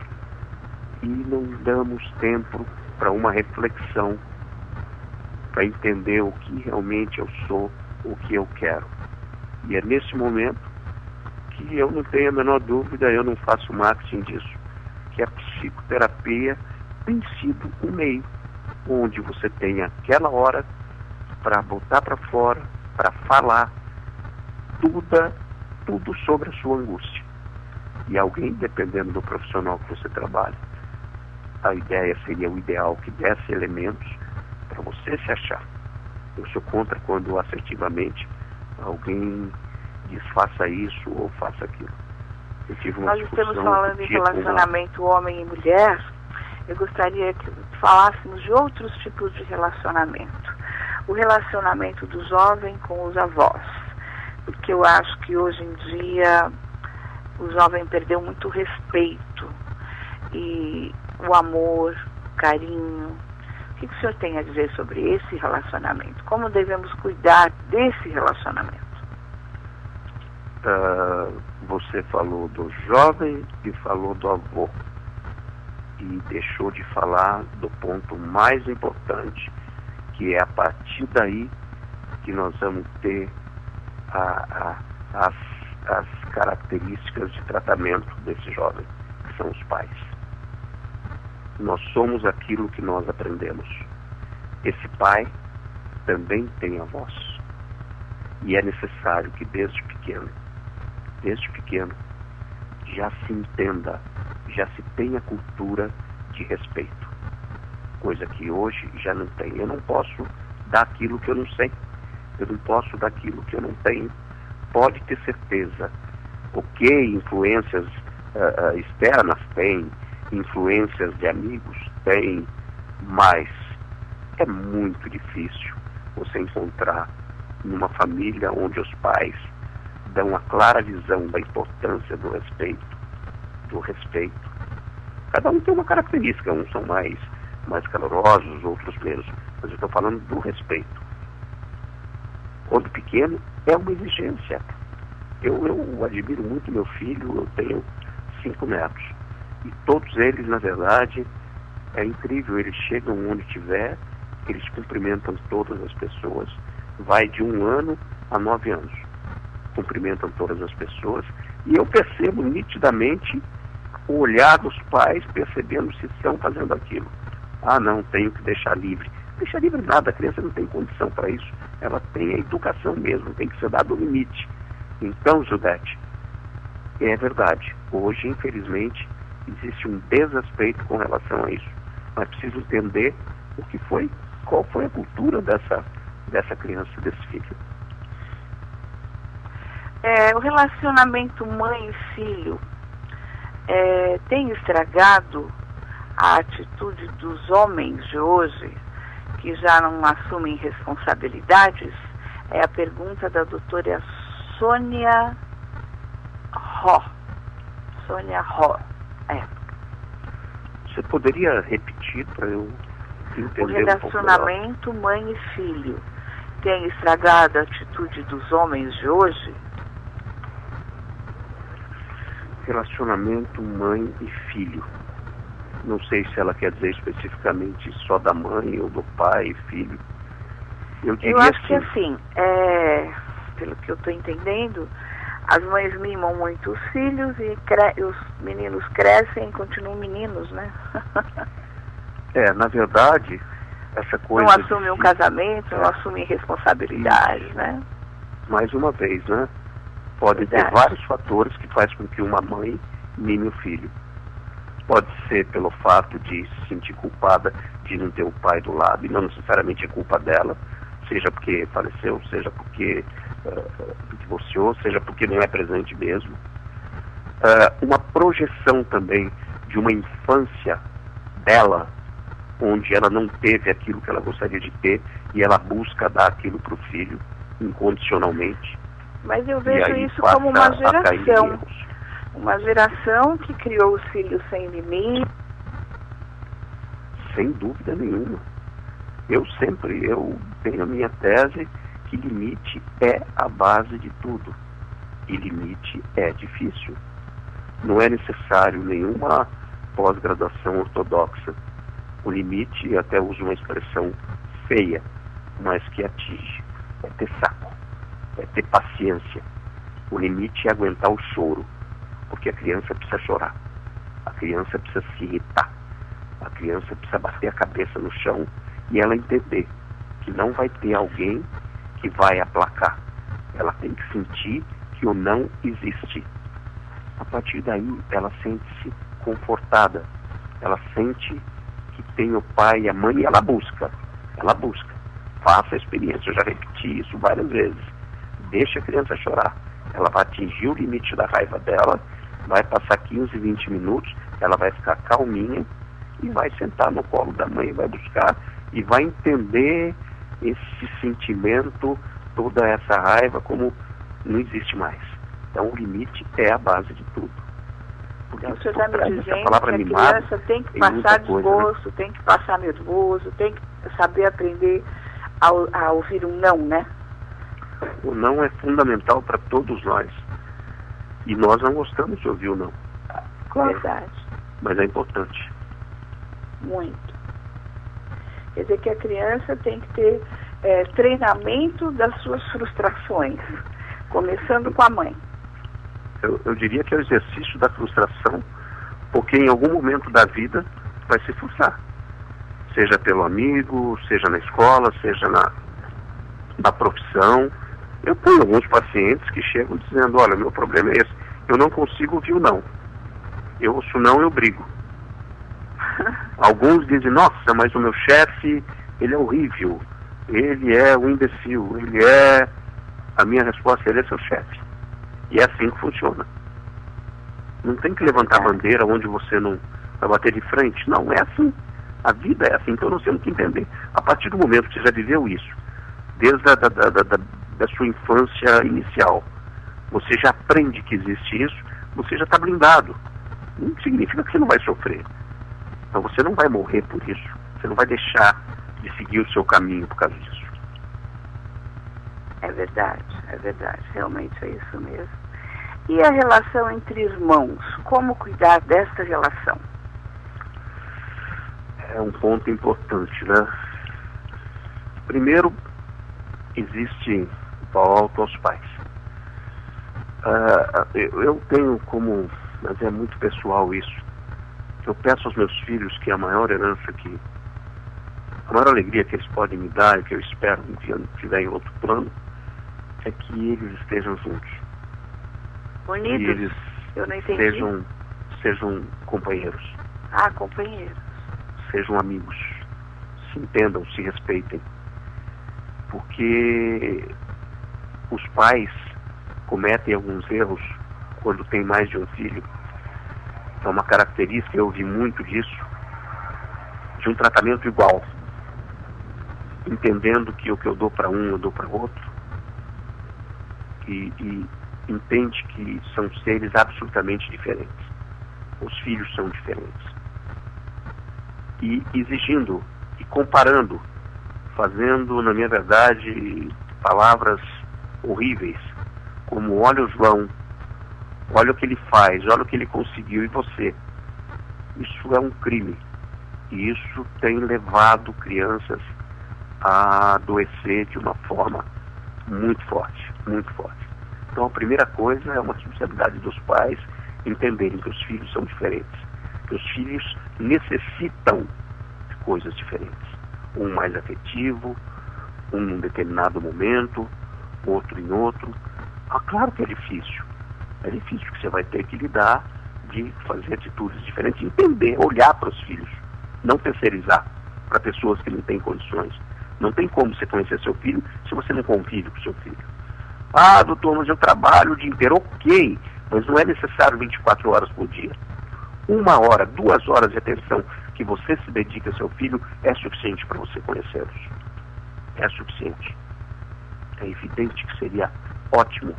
e não damos tempo para uma reflexão, para entender o que realmente eu sou, o que eu quero. E é nesse momento que eu não tenho a menor dúvida, eu não faço marketing disso, que a psicoterapia tem sido um meio onde você tem aquela hora para botar para fora, para falar tudo sobre a sua angústia. E alguém, dependendo do profissional que você trabalha, a ideia seria o ideal que desse elementos para você se achar. Eu sou contra quando assertivamente alguém diz faça isso ou faça aquilo. Eu tive uma Nós estamos falando em relacionamento homem e mulher. Eu gostaria que falássemos de outros tipos de relacionamento. O relacionamento do jovem com os avós. Porque eu acho que hoje em dia o jovem perdeu muito respeito e o amor, o carinho. O que o senhor tem a dizer sobre esse relacionamento? Como devemos cuidar desse relacionamento? Você falou do jovem e falou do avô. E deixou de falar do ponto mais importante, que é a partir daí que nós vamos ter as características de tratamento desse jovem, que são os pais. Nós somos aquilo que nós aprendemos. Esse pai também tem avós. E é necessário que desde pequeno, já se entenda, já se tenha cultura de respeito. Coisa que hoje já não tem. Eu não posso dar aquilo que eu não sei. Eu não posso dar aquilo que eu não tenho. Pode ter certeza. Ok, influências externas tem, influências de amigos tem, mas é muito difícil você encontrar numa família onde os pais dão uma clara visão da importância do respeito. Cada um tem uma característica, uns são mais calorosos, outros menos, mas eu estou falando do respeito. Quando pequeno, é uma exigência. Eu admiro muito meu filho, eu tenho 5 netos. E todos eles, na verdade, é incrível, eles chegam onde tiver, eles cumprimentam todas as pessoas, vai de 1 ano a 9 anos. Cumprimentam todas as pessoas, e eu percebo nitidamente o olhar dos pais, percebendo se estão fazendo aquilo. Ah, não, tenho que deixar livre. Deixar livre nada, a criança não tem condição para isso. Ela tem a educação mesmo, tem que ser dado o limite. Então, Judete, é verdade. Hoje, infelizmente, existe um desrespeito com relação a isso. Mas preciso entender qual foi a cultura dessa criança, desse filho. O relacionamento mãe e filho tem estragado a atitude dos homens de hoje, que já não assumem responsabilidades? É a pergunta da doutora Sônia Ró. Você poderia repetir para eu entender o relacionamento mãe e filho tem estragado a atitude dos homens de hoje? Relacionamento mãe e filho. Não sei se ela quer dizer especificamente só da mãe ou do pai e filho. Eu acho que assim, pelo que eu estou entendendo, as mães mimam muito os filhos e os meninos crescem e continuam meninos, né? Na verdade, essa coisa... Não assumem um casamento, não assumem responsabilidades, né? Mais uma vez, né? Pode ter vários fatores que fazem com que uma mãe mime o filho. Pode ser pelo fato de se sentir culpada de não ter o pai do lado, e não necessariamente é culpa dela, seja porque faleceu, seja porque divorciou, seja porque não é presente mesmo. Uma projeção também de uma infância dela, onde ela não teve aquilo que ela gostaria de ter, e ela busca dar aquilo para o filho, incondicionalmente. Mas eu vejo isso como uma geração. Uma geração que criou os filhos sem limite. Sem dúvida nenhuma. Eu tenho a minha tese que limite é a base de tudo. E limite é difícil. Não é necessário nenhuma pós-graduação ortodoxa. O limite, até uso uma expressão feia, mas que atinge, é ter saco, é ter paciência. O limite é aguentar o choro, porque a criança precisa chorar, a criança precisa se irritar, a criança precisa bater a cabeça no chão e ela entender que não vai ter alguém que vai aplacar. Ela tem que sentir que o não existe. A partir daí, ela sente-se confortada, ela sente que tem o pai e a mãe e ela busca. Faça a experiência, eu já repeti isso várias vezes. Deixa a criança chorar. Ela vai atingir o limite da raiva dela, vai passar 15, 20 minutos, ela vai ficar calminha e vai sentar no colo da mãe, vai buscar e vai entender esse sentimento, toda essa raiva como não existe mais. Então o limite é a base de tudo. Então o senhor está me dizendo que a criança tem que passar desgosto, tem que passar nervoso, tem que saber aprender a ouvir um não, né? O não é fundamental para todos nós. E nós não gostamos de ouvir o não. Claro. Verdade. Mas é importante. Muito. Quer dizer que a criança tem que ter treinamento das suas frustrações, começando com a mãe. Eu diria que é o exercício da frustração, porque em algum momento da vida vai se frustrar. Seja pelo amigo, seja na escola, seja na profissão. Eu tenho alguns pacientes que chegam dizendo, olha, meu problema é esse, eu não consigo ouvir o não. Eu ouço não, eu brigo. Alguns dizem, nossa, mas o meu chefe, ele é horrível, ele é um imbecil, ele é... A minha resposta, ele é seu chefe. E é assim que funciona. Não tem que levantar bandeira onde você não vai bater de frente. Não, é assim. A vida é assim, então nós temos que entender. A partir do momento que você já viveu isso, desde da sua infância inicial, você já aprende que existe isso, você já está blindado. Não significa que você não vai sofrer. Então você não vai morrer por isso. Você não vai deixar de seguir o seu caminho por causa disso. É verdade, realmente é isso mesmo. E a relação entre irmãos? Como cuidar desta relação? É um ponto importante, né? Primeiro, existe o alto aos pais. Eu tenho como, mas é muito pessoal isso, eu peço aos meus filhos que a maior herança a maior alegria que eles podem me dar, e que eu espero um dia não estiver em outro plano, é que eles estejam juntos. Unidos? Que eles eu não entendi. Sejam companheiros. Ah, companheiros. Sejam amigos. Se entendam, se respeitem. Porque os pais cometem alguns erros quando tem mais de um filho. É uma característica, eu ouvi muito disso, de um tratamento igual. Entendendo que o que eu dou para um, eu dou para outro. E entende que são seres absolutamente diferentes. Os filhos são diferentes. E exigindo, e comparando, fazendo, na minha verdade, palavras horríveis, como olha o João, olha o que ele faz, olha o que ele conseguiu, e você. Isso é um crime. E isso tem levado crianças a adoecer de uma forma muito forte, muito forte. Então a primeira coisa é uma responsabilidade dos pais entenderem que os filhos são diferentes, que os filhos necessitam de coisas diferentes. Um mais afetivo, um em um determinado momento, outro em outro. Claro que é difícil que você vai ter que lidar de fazer atitudes diferentes, entender, olhar para os filhos, não terceirizar para pessoas que não têm condições. Não tem como você conhecer seu filho se você não convive com seu filho. Ah, doutor, mas eu trabalho o dia inteiro. Ok, mas não é necessário 24 horas por dia. 1 hora, 2 horas de atenção que você se dedica ao seu filho é suficiente para você conhecê-los. É suficiente. É evidente que seria ótimo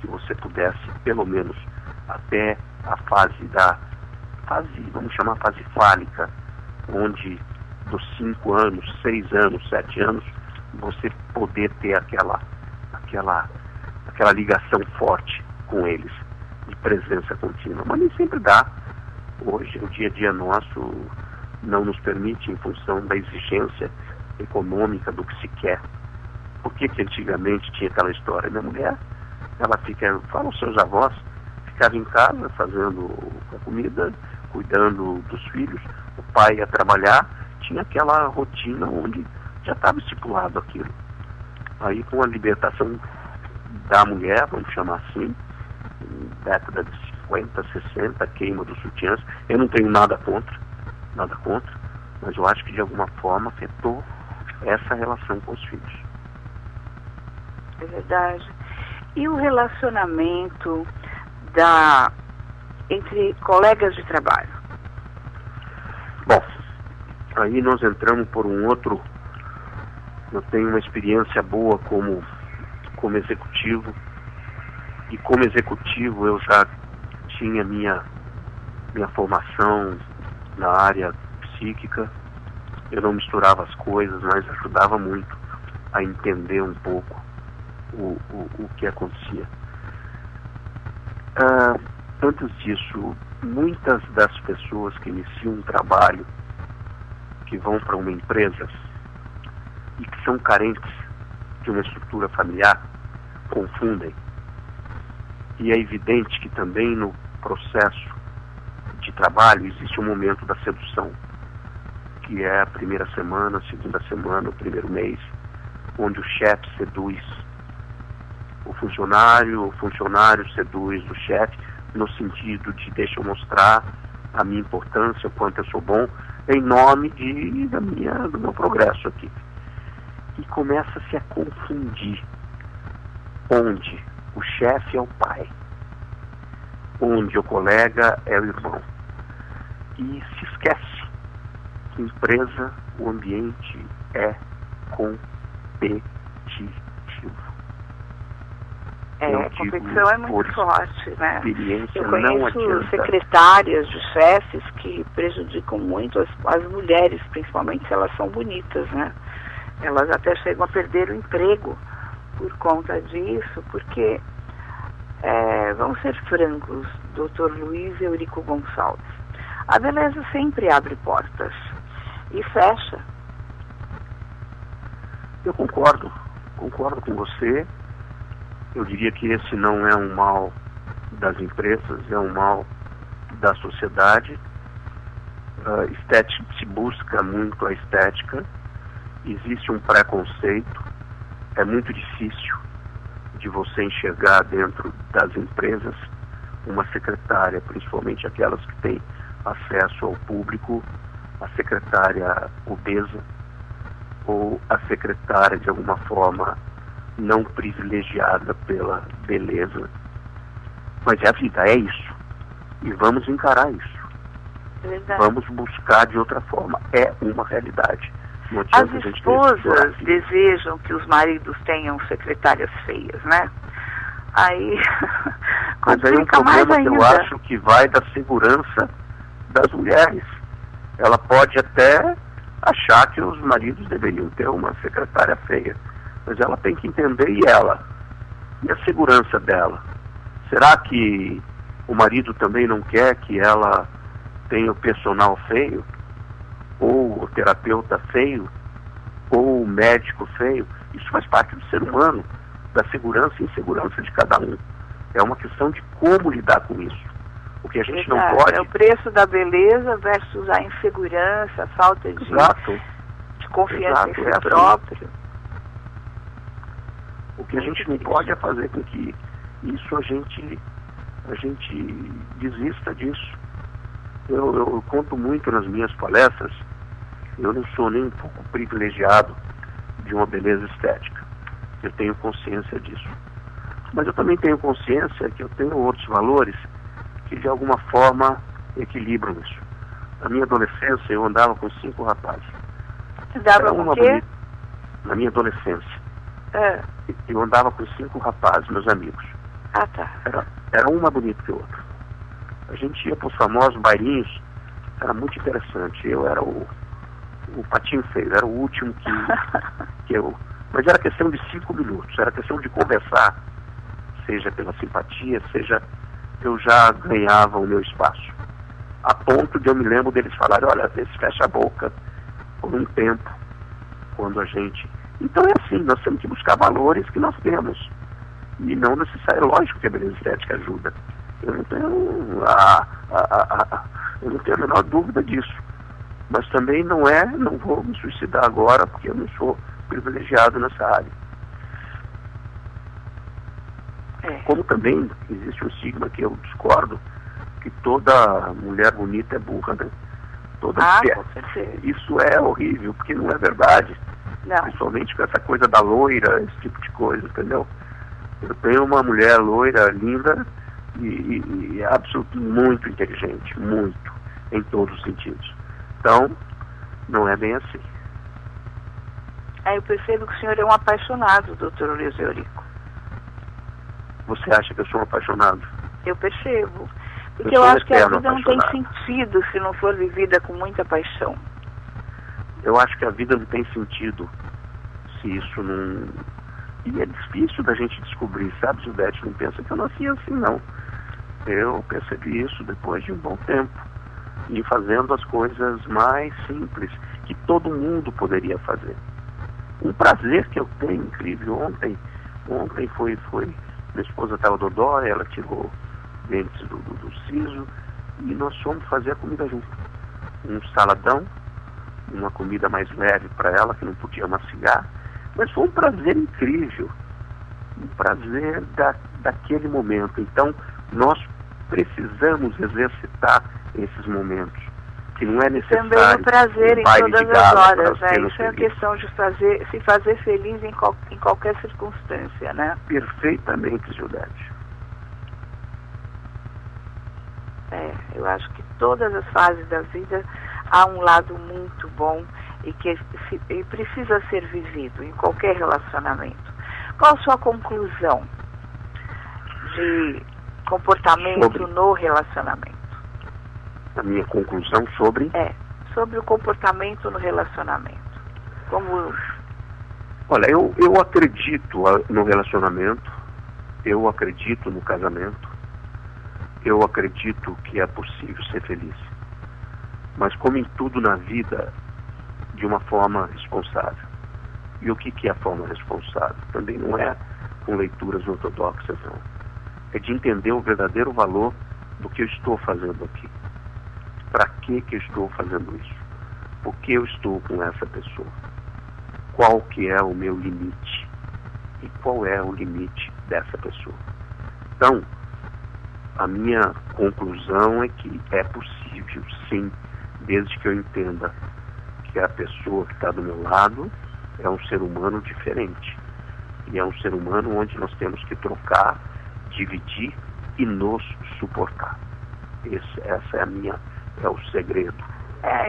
se você pudesse, pelo menos, até a vamos chamar fase fálica, onde dos 5 anos, 6 anos, 7 anos, você poder ter aquela ligação forte com eles, de presença contínua. Mas nem sempre dá. Hoje, o dia a dia nosso não nos permite, em função da exigência econômica do que se quer. Por que antigamente tinha aquela história? Minha mulher, ela fala os seus avós, ficava em casa fazendo a comida, cuidando dos filhos, o pai ia trabalhar, tinha aquela rotina onde já estava estipulado aquilo. Aí, com a libertação da mulher, vamos chamar assim, década de 50, 60, queima dos sutiãs, eu não tenho nada contra, mas eu acho que de alguma forma afetou essa relação com os filhos. É verdade. E o relacionamento entre colegas de trabalho? Bom, aí nós entramos por um outro. Eu tenho uma experiência boa como executivo, e como executivo eu já tinha minha formação na área psíquica. Eu não misturava as coisas, mas ajudava muito a entender um pouco o que acontecia. Antes disso, muitas das pessoas que iniciam um trabalho, que vão para uma empresa e que são carentes de uma estrutura familiar, confundem. E é evidente que também no processo de trabalho existe um momento da sedução, que é a primeira semana, a segunda semana, o primeiro mês, onde o chefe seduz o funcionário seduz o chefe, no sentido de deixa eu mostrar a minha importância, o quanto eu sou bom, em nome do meu progresso aqui. E começa-se a confundir, onde o chefe é o pai, onde o colega é o irmão. E se esquece que empresa, o ambiente é competitivo. A competição é muito forte, né? Eu conheço secretárias de chefes que prejudicam muito as mulheres, principalmente se elas são bonitas, né? Elas até chegam a perder o emprego por conta disso, porque, vamos ser francos, Dr. Luiz Eurico Gonçalves, a beleza sempre abre portas e fecha. Eu concordo com você. Eu diria que esse não é um mal das empresas, é um mal da sociedade. Se busca muito a estética, existe um preconceito, é muito difícil de você enxergar dentro das empresas uma secretária, principalmente aquelas que têm acesso ao público, a secretária obesa, ou a secretária de alguma forma não privilegiada pela beleza. Mas a vida é isso. E vamos encarar isso. Verdade. Vamos buscar de outra forma. É uma realidade. Não As esposas desejam que os maridos tenham secretárias feias, né? Aí, mas aí é um problema que eu acho que vai da segurança das mulheres. Ela pode até achar que os maridos deveriam ter uma secretária feia, mas ela tem que entender, e a segurança dela. Será que o marido também não quer que ela tenha o personal feio, ou o terapeuta feio, ou o médico feio? Isso faz parte do ser humano, da segurança e insegurança de cada um. É uma questão de como lidar com isso. O que a gente não pode... É o preço da beleza versus a insegurança, a falta de confiança em si próprio. O que a gente não pode é fazer com que isso a gente desista disso. Eu conto muito nas minhas palestras, eu não sou nem um pouco privilegiado de uma beleza estética. Eu tenho consciência disso. Mas eu também tenho consciência que eu tenho outros valores que de alguma forma equilibram isso. Na minha adolescência eu andava com 5 rapazes. Andava com o quê? Na minha adolescência. Eu andava com 5 rapazes, meus amigos. Ah, tá. Era um mais bonito que o outro. A gente ia para os famosos bailinhos, era muito interessante. Eu era o patinho feio, era o último que eu... Mas era questão de 5 minutos, era questão de conversar, seja pela simpatia, seja... eu já ganhava o meu espaço. a ponto de eu me lembro deles falarem, olha, às vezes fecha a boca por um tempo, quando a gente... Então é assim, nós temos que buscar valores que nós temos. E não necessariamente, lógico que a beleza estética ajuda. Eu não tenho eu não tenho a menor dúvida disso. Mas também não vou me suicidar agora, porque eu não sou privilegiado nessa área. Como também existe um estigma que eu discordo, que toda mulher bonita é burra, né? Com certeza. Isso é horrível, porque não é verdade. Não. Principalmente com essa coisa da loira, esse tipo de coisa, entendeu? Eu tenho uma mulher loira, linda e absolutamente muito inteligente, muito, em todos os sentidos. Então, não é bem assim. Eu percebo que o senhor é um apaixonado, doutor Luiz Eurico. Você acha que eu sou um apaixonado? Eu percebo. Porque eu acho que a vida não tem sentido se não for vivida com muita paixão. Eu acho que a vida não tem sentido se isso não... E é difícil da gente descobrir, sabe, Gildete? Não pensa que eu nasci assim, não. Eu percebi isso depois de um bom tempo. E fazendo as coisas mais simples que todo mundo poderia fazer. Um prazer que eu tenho incrível. Ontem foi minha esposa estava dodói, ela tirou dentes do siso e nós fomos fazer a comida junto. Um saladão, uma comida mais leve para ela, que não podia mastigar, mas foi um prazer incrível, um prazer daquele momento. Então, nós precisamos exercitar esses momentos, que não é necessário. Também o prazer em todas as horas, né? Isso é a questão de se fazer feliz em qualquer circunstância, né? Perfeitamente, Gildete. Eu acho que todas as fases da vida há um lado muito bom e que precisa ser vivido em qualquer relacionamento. Qual a sua conclusão de comportamento no relacionamento? A minha conclusão sobre? Sobre o comportamento no relacionamento. Olha, eu acredito no relacionamento, eu acredito no casamento, eu acredito que é possível ser feliz. Mas como em tudo na vida, de uma forma responsável. E o que é a forma responsável? Também não é com leituras ortodoxas, não. É de entender o verdadeiro valor do que eu estou fazendo aqui. Para que eu estou fazendo isso? Por que eu estou com essa pessoa? Qual que é o meu limite? E qual é o limite dessa pessoa? Então, a minha conclusão é que é possível, sim, desde que eu entenda que a pessoa que está do meu lado é um ser humano diferente. E é um ser humano onde nós temos que trocar, dividir e nos suportar. Essa é o segredo.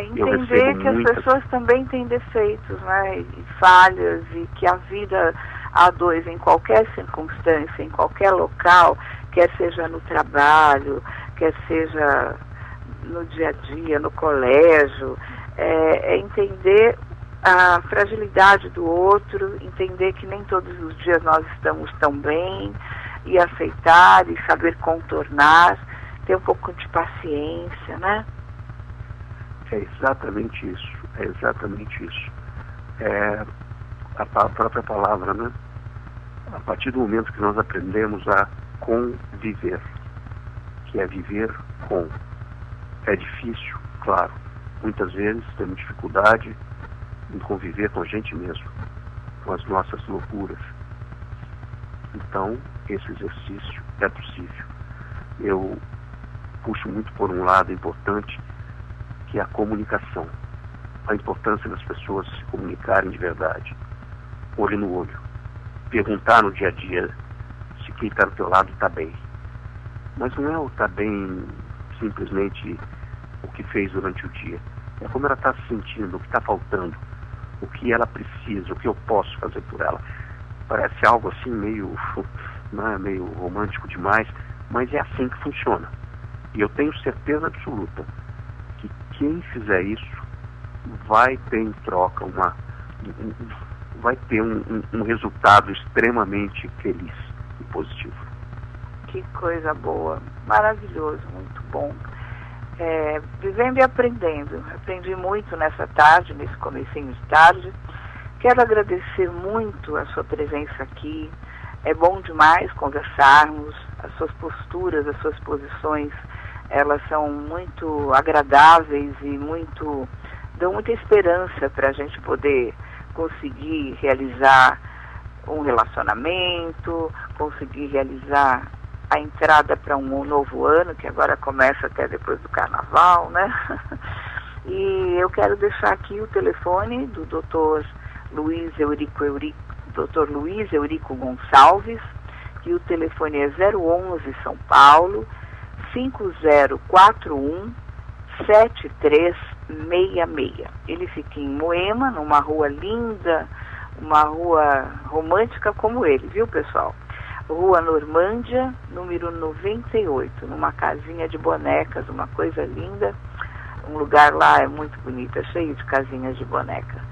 Entender que as pessoas também têm defeitos, né, e falhas, e que a vida a dois em qualquer circunstância, em qualquer local, quer seja no trabalho, quer seja no dia a dia, no colégio, é entender a fragilidade do outro, entender que nem todos os dias nós estamos tão bem, e aceitar e saber contornar, ter um pouco de paciência, né? É exatamente isso, É a própria palavra, né? A partir do momento que nós aprendemos a conviver, que é viver com. É difícil, claro. Muitas vezes temos dificuldade em conviver com a gente mesmo, com as nossas loucuras. Então, esse exercício é possível. Eu puxo muito por um lado importante, que é a comunicação. A importância das pessoas se comunicarem de verdade, olho no olho. Perguntar no dia a dia se quem está do teu lado está bem. Mas não é o está bem simplesmente o que fez durante o dia. É como ela está se sentindo, o que está faltando, o que ela precisa, o que eu posso fazer por ela. Parece algo assim meio, não é, meio romântico demais, mas é assim que funciona. E eu tenho certeza absoluta que quem fizer isso vai ter em troca vai ter um resultado extremamente feliz e positivo. Que coisa boa, maravilhoso, muito bom. vivendo e aprendendo. Aprendi muito nessa tarde, nesse comecinho de tarde. Quero agradecer muito a sua presença aqui. É bom demais conversarmos. As suas posturas, as suas posições, elas são muito agradáveis e dão muita esperança para a gente poder conseguir realizar um relacionamento, conseguir realizar a entrada para um novo ano, que agora começa até depois do carnaval, né? E eu quero deixar aqui o telefone do Dr. Luiz Eurico Gonçalves, que o telefone é 011 São Paulo, 5041 7366. Ele fica em Moema, numa rua linda, uma rua romântica como ele, viu, pessoal? Rua Normândia, número 98, numa casinha de bonecas, uma coisa linda. Um lugar lá é muito bonito, é cheio de casinhas de boneca.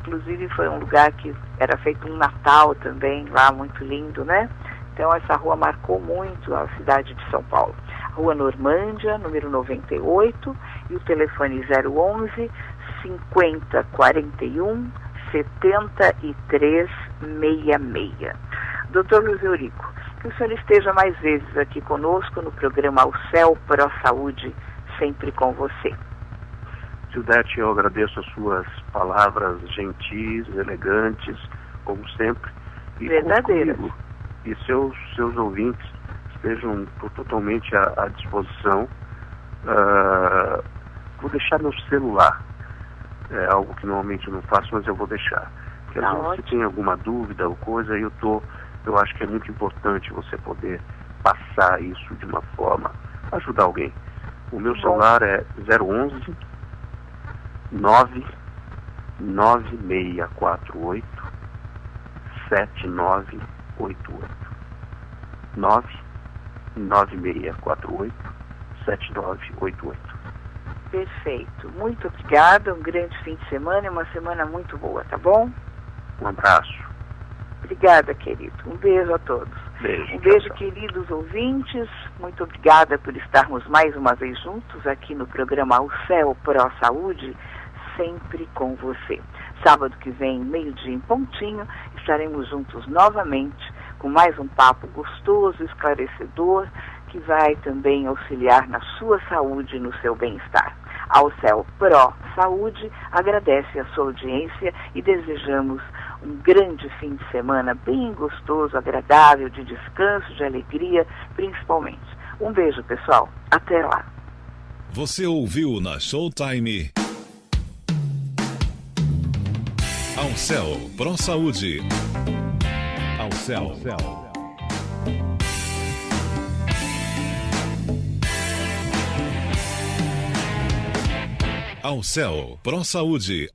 Inclusive foi um lugar que era feito um Natal também, lá muito lindo, né? Então essa rua marcou muito a cidade de São Paulo. Rua Normândia, número 98, e o telefone 011 5041 7366. Doutor Luiz Eurico, que o senhor esteja mais vezes aqui conosco no programa Ao Céu Pro Saúde, sempre com você. Gildete, eu agradeço as suas palavras gentis, elegantes, como sempre. E verdadeiras. E seus ouvintes estejam totalmente à disposição. Vou deixar meu celular. É algo que normalmente eu não faço, mas eu vou deixar. Porque às vezes, se tem alguma dúvida ou coisa, eu acho que é muito importante você poder passar isso de uma forma, ajudar alguém. O meu celular é 011 99648 7988. 99648 7988. Perfeito. Muito obrigada. Um grande fim de semana e uma semana muito boa, tá bom? Um abraço. Obrigada, querido. Um beijo a todos. Beijo. Um beijo, queridos ouvintes. Muito obrigada por estarmos mais uma vez juntos aqui no programa Ao Céu Pro Saúde, sempre com você. Sábado que vem, meio-dia em pontinho, estaremos juntos novamente com mais um papo gostoso, esclarecedor, que vai também auxiliar na sua saúde e no seu bem-estar. Ao Céu Pro Saúde agradece a sua audiência e desejamos um grande fim de semana bem gostoso, agradável, de descanso, de alegria, principalmente. Um beijo, pessoal. Até lá. Você ouviu na Showtime Ao Céu Pro Saúde. Ao Céu. Ao Céu Pro Saúde.